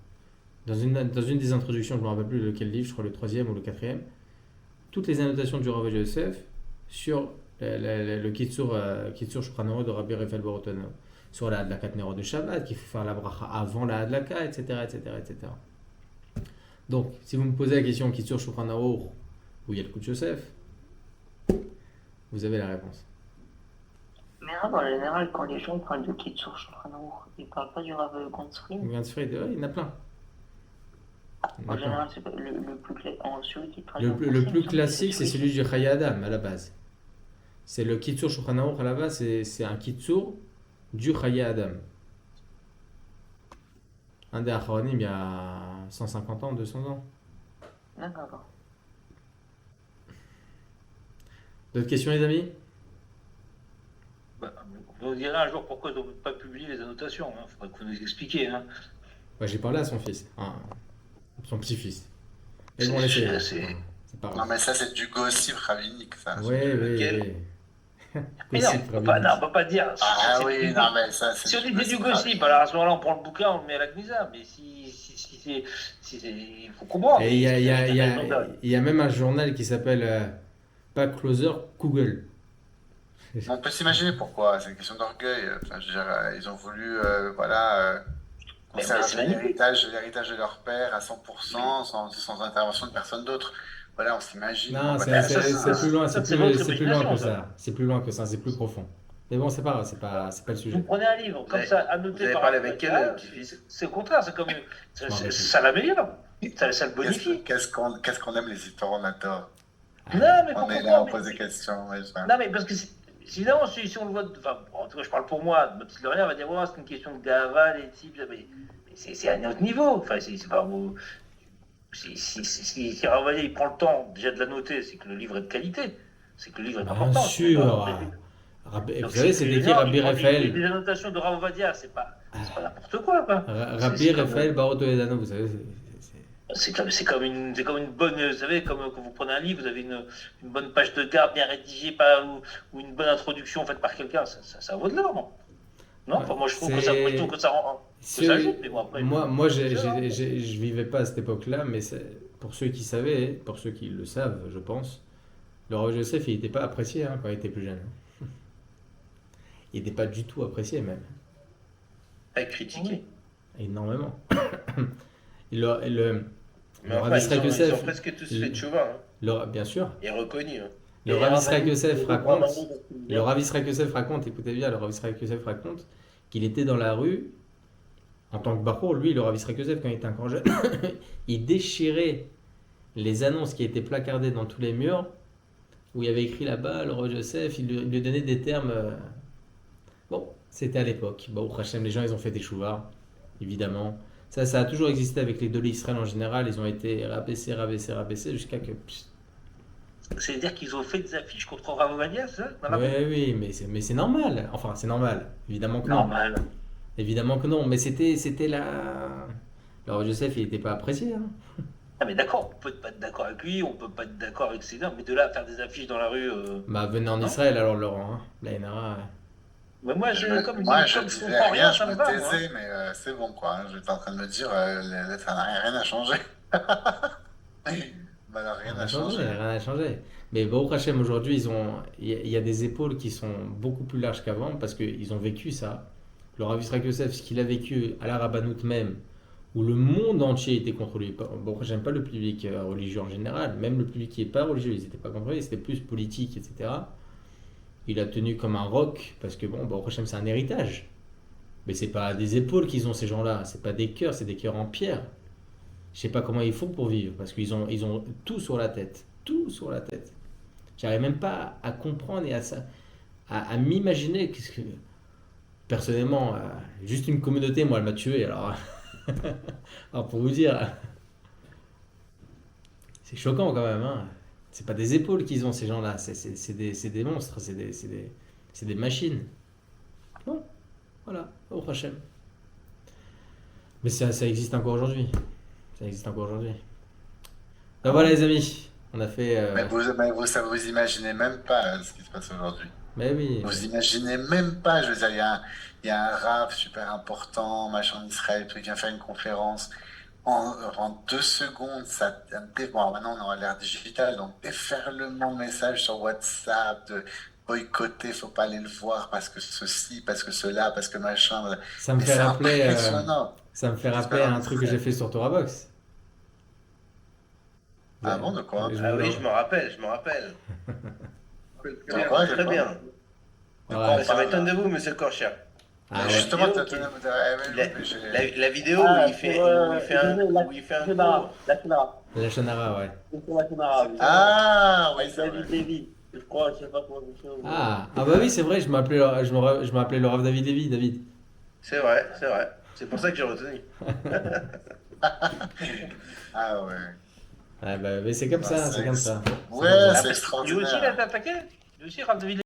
Speaker 2: Dans une des introductions, je ne me rappelle plus lequel livre, je crois le 3e ou le 4e, toutes les annotations du Rav Yosef sur le Kitsur Shulchan Aruch de Rabbi Raphaël Baruch Toledano, sur la Hadlakat Nerot de Shabbat, qu'il faut faire la bracha avant la Hadlaka, etc., etc., etc. Donc, si vous me posez la question Kitsur Shulchan Aruch, où il y a le Kutz Yosef, vous avez la réponse.
Speaker 5: Mais Rav, en général, quand les gens parlent de Kitsur Shulchan Aruch, ils ne parlent pas du Rav Ganzfried.
Speaker 2: Ganzfried, il y en a plein.
Speaker 5: En général, c'est le plus celui qui
Speaker 2: le plus classique, c'est celui du Chaye Adam à la base. C'est le Kitsur Shulchan Aruch à la base, c'est un Kitsur du Chaye Adam. Un des Acharonim il y a 150 ans, 200 ans.
Speaker 5: D'accord.
Speaker 2: D'autres questions, les amis?
Speaker 6: Vous nous direz un jour pourquoi on ne peut pas publier les annotations. Il faudrait que vous nous expliquiez. Hein.
Speaker 2: J'ai parlé à son fils, son petit-fils. Ils vont laisser.
Speaker 4: C'est pas grave. Non, mais ça, c'est du gossip rabbinique.
Speaker 2: Oui.
Speaker 6: Mais non, on ne peut pas dire.
Speaker 4: Ah oui, non, mais ça, c'est.
Speaker 6: Si on dit du gossip, alors à ce moment-là, on prend le bouquin, on le met à la Kmisa. Mais si il faut comprendre.
Speaker 2: Et il y a même un journal qui s'appelle pas Closer, Google.
Speaker 4: On peut s'imaginer pourquoi. C'est une question d'orgueil. Enfin, je veux dire, ils ont voulu, conserver l'héritage de leur père à 100%, sans intervention de personne d'autre. Voilà, on s'imagine.
Speaker 2: Non, c'est plus loin, c'est plus loin que ça. C'est plus loin que ça, c'est plus profond. Mais bon, c'est pas grave, c'est pas le
Speaker 6: Vous
Speaker 2: sujet.
Speaker 6: prenez un livre comme
Speaker 1: avez-
Speaker 6: ça,
Speaker 1: Vous
Speaker 6: annoté
Speaker 1: avez
Speaker 6: par
Speaker 1: parlé
Speaker 6: un
Speaker 1: avec quel
Speaker 6: avocat,
Speaker 1: petit-fils?
Speaker 6: c'est au contraire, c'est comme
Speaker 2: Je m'en rappelle plus.
Speaker 6: ça l'améliore, ça le bonifie.
Speaker 4: Qu'est-ce qu'on aime les histoires, on adore.
Speaker 6: Non, mais
Speaker 4: On est
Speaker 6: pourquoi
Speaker 4: là, on
Speaker 6: mais-
Speaker 4: pose des questions. Ouais, ça.
Speaker 6: Non, mais parce que évidemment, si on le voit, enfin, en tout cas, je parle pour moi, notre petit Lorient va dire, ouais, c'est une question de Gava, les types, mais c'est à un autre niveau. Enfin, c'est pas vous. Si Ravalier il prend le temps déjà de la noter, c'est que le livre est de qualité, c'est que le livre est
Speaker 2: Bien
Speaker 6: important.
Speaker 2: sûr.
Speaker 6: Donc,
Speaker 2: Vous savez, c'est écrit
Speaker 6: non,
Speaker 2: Rabbi
Speaker 6: il prend
Speaker 2: Raphaël.
Speaker 6: les annotations de Ravadia, c'est pas n'importe quoi.
Speaker 2: Rabbi
Speaker 6: C'est comme-
Speaker 2: Raphaël Baruch Toledano, vous savez,
Speaker 6: C'est comme une bonne, vous savez, comme quand vous prenez un livre, vous avez une bonne page de garde bien rédigée ou une bonne introduction faite par quelqu'un, ça vaut de l'or, non? Non, enfin, moi je trouve que ça rend.
Speaker 2: C'est-
Speaker 6: ça ajoute, mais bon, après,
Speaker 2: moi
Speaker 6: c'est différent.
Speaker 2: je vivais pas à cette époque-là, mais pour ceux qui savaient, pour ceux qui le savent, je pense, le roi Joseph, il n'était pas apprécié quand il était plus jeune. Il n'était pas du tout apprécié, même.
Speaker 1: Très critiqué.
Speaker 2: Énormément. Le
Speaker 1: Mais
Speaker 2: Rav
Speaker 1: enfin,
Speaker 2: Israël
Speaker 1: ils ont
Speaker 2: Yosef,
Speaker 1: presque tous fait tchouva,
Speaker 2: bien sûr,
Speaker 1: et reconnu.
Speaker 2: le Rav Israël Yosef raconte. Le
Speaker 8: Le
Speaker 2: Rav Israël Yosef raconte, écoutez bien, le Rav Israël Yosef raconte qu'il était dans la rue, en tant que Bachour, lui, le Rav Israël Yosef, quand il était encore jeune, il déchirait les annonces qui étaient placardées dans tous les murs, où il y avait écrit là-bas, le Rav Yosef, il lui donnait des termes. Bon, c'était à l'époque. Bon, Hachem, les gens, ils ont fait des chouvars, évidemment. Ça a toujours existé avec les Dolé Israël en général, ils ont été rabaissés jusqu'à que.
Speaker 6: C'est-à-dire qu'ils ont fait des affiches contre Ravadia, c'est ça? Dans la rue
Speaker 2: Oui, mais c'est normal. Enfin, c'est normal. Évidemment que non.
Speaker 6: Normal.
Speaker 2: Évidemment que non. Mais c'était la. Alors, Joseph, il n'était pas apprécié.
Speaker 6: Ah, mais d'accord, on peut pas être d'accord avec lui, on peut pas être d'accord avec ses normes, mais de là à faire des affiches dans la rue.
Speaker 2: Bah, venez en
Speaker 6: Non.
Speaker 2: Israël alors, Laurent. La NRA.
Speaker 6: Mais moi,
Speaker 4: Je
Speaker 6: comme
Speaker 4: disais
Speaker 6: comprends
Speaker 4: rien, je
Speaker 6: ça
Speaker 4: me
Speaker 6: me va, moi.
Speaker 4: taisais, mais c'est bon, quoi. J'étais en train de me dire, ça n'a rien à changer. Bah, alors, rien à changer.
Speaker 2: Rien n'a changé. Mais Baruch Hashem, aujourd'hui, il y a des épaules qui sont beaucoup plus larges qu'avant parce qu'ils ont vécu ça. Le Rav Israël Yosef, ce qu'il a vécu à la Rabbanout même, où le monde entier était contre lui. Bon, j'aime pas le public religieux en général, même le public qui n'est pas religieux, ils n'étaient pas contre lui, c'était plus politique, etc. Il a tenu comme un roc, parce que bon, Baruch Hashem, c'est un héritage. Mais c'est pas des épaules qu'ils ont, ces gens-là, c'est pas des cœurs, c'est des cœurs en pierre. Je sais pas comment ils font pour vivre, parce qu'ils ont tout sur la tête. Tout sur la tête. J'arrive même pas à comprendre et à m'imaginer qu'est-ce que. Personnellement, juste une communauté, moi, elle m'a tué, alors. Alors pour vous dire, c'est choquant quand même. C'est pas des épaules qu'ils ont ces gens-là, c'est des monstres, c'est des machines. Bon, voilà, au Hachem. Mais ça existe encore aujourd'hui. Ça existe encore aujourd'hui. Ben voilà les amis, on a fait.
Speaker 4: Mais vous imaginez même pas ce qui se passe aujourd'hui.
Speaker 2: Mais oui.
Speaker 4: Vous imaginez même pas, je veux dire, il y a un rave super important, machin en Israël, tout, il vient faire une conférence. En 2 secondes, bon, maintenant on est à l'ère digitale, donc déferlement de messages sur WhatsApp, de boycotter, faut pas aller le voir parce que ceci, parce que cela, parce que machin.
Speaker 2: Ça me
Speaker 4: Mais
Speaker 2: fait
Speaker 4: c'est
Speaker 2: rappeler.
Speaker 4: impressionnant.
Speaker 2: Ça me fait rappeler un truc que j'ai fait sur TorahBox.
Speaker 4: Ah bon, de quoi?
Speaker 1: Ah oui, je me rappelle.
Speaker 4: De quoi,
Speaker 1: Très bien.
Speaker 4: De quoi on
Speaker 1: Ça
Speaker 4: parle,
Speaker 1: m'étonne de
Speaker 4: là?
Speaker 1: vous, monsieur Korcher.
Speaker 2: Ah ouais.
Speaker 4: Justement,
Speaker 1: La vidéo où il fait un cours.
Speaker 8: La Shonara.
Speaker 2: La Shonara, ouais.
Speaker 8: La Shonara.
Speaker 4: Ah, oui,
Speaker 8: Avec
Speaker 4: c'est
Speaker 8: David
Speaker 4: vrai.
Speaker 8: Lévy. Je crois, je sais pas comment ça se
Speaker 2: Ah bah oui, c'est vrai, je m'appelais le Rav David Lévy, David.
Speaker 1: C'est vrai. C'est pour ça que j'ai retenu.
Speaker 4: Ah ouais.
Speaker 2: Ah bah mais c'est comme ça, c'est comme ça.
Speaker 4: Ouais, c'est
Speaker 6: Lui aussi, il
Speaker 4: extraordinaire.
Speaker 6: a été attaqué. Lui aussi, Rav David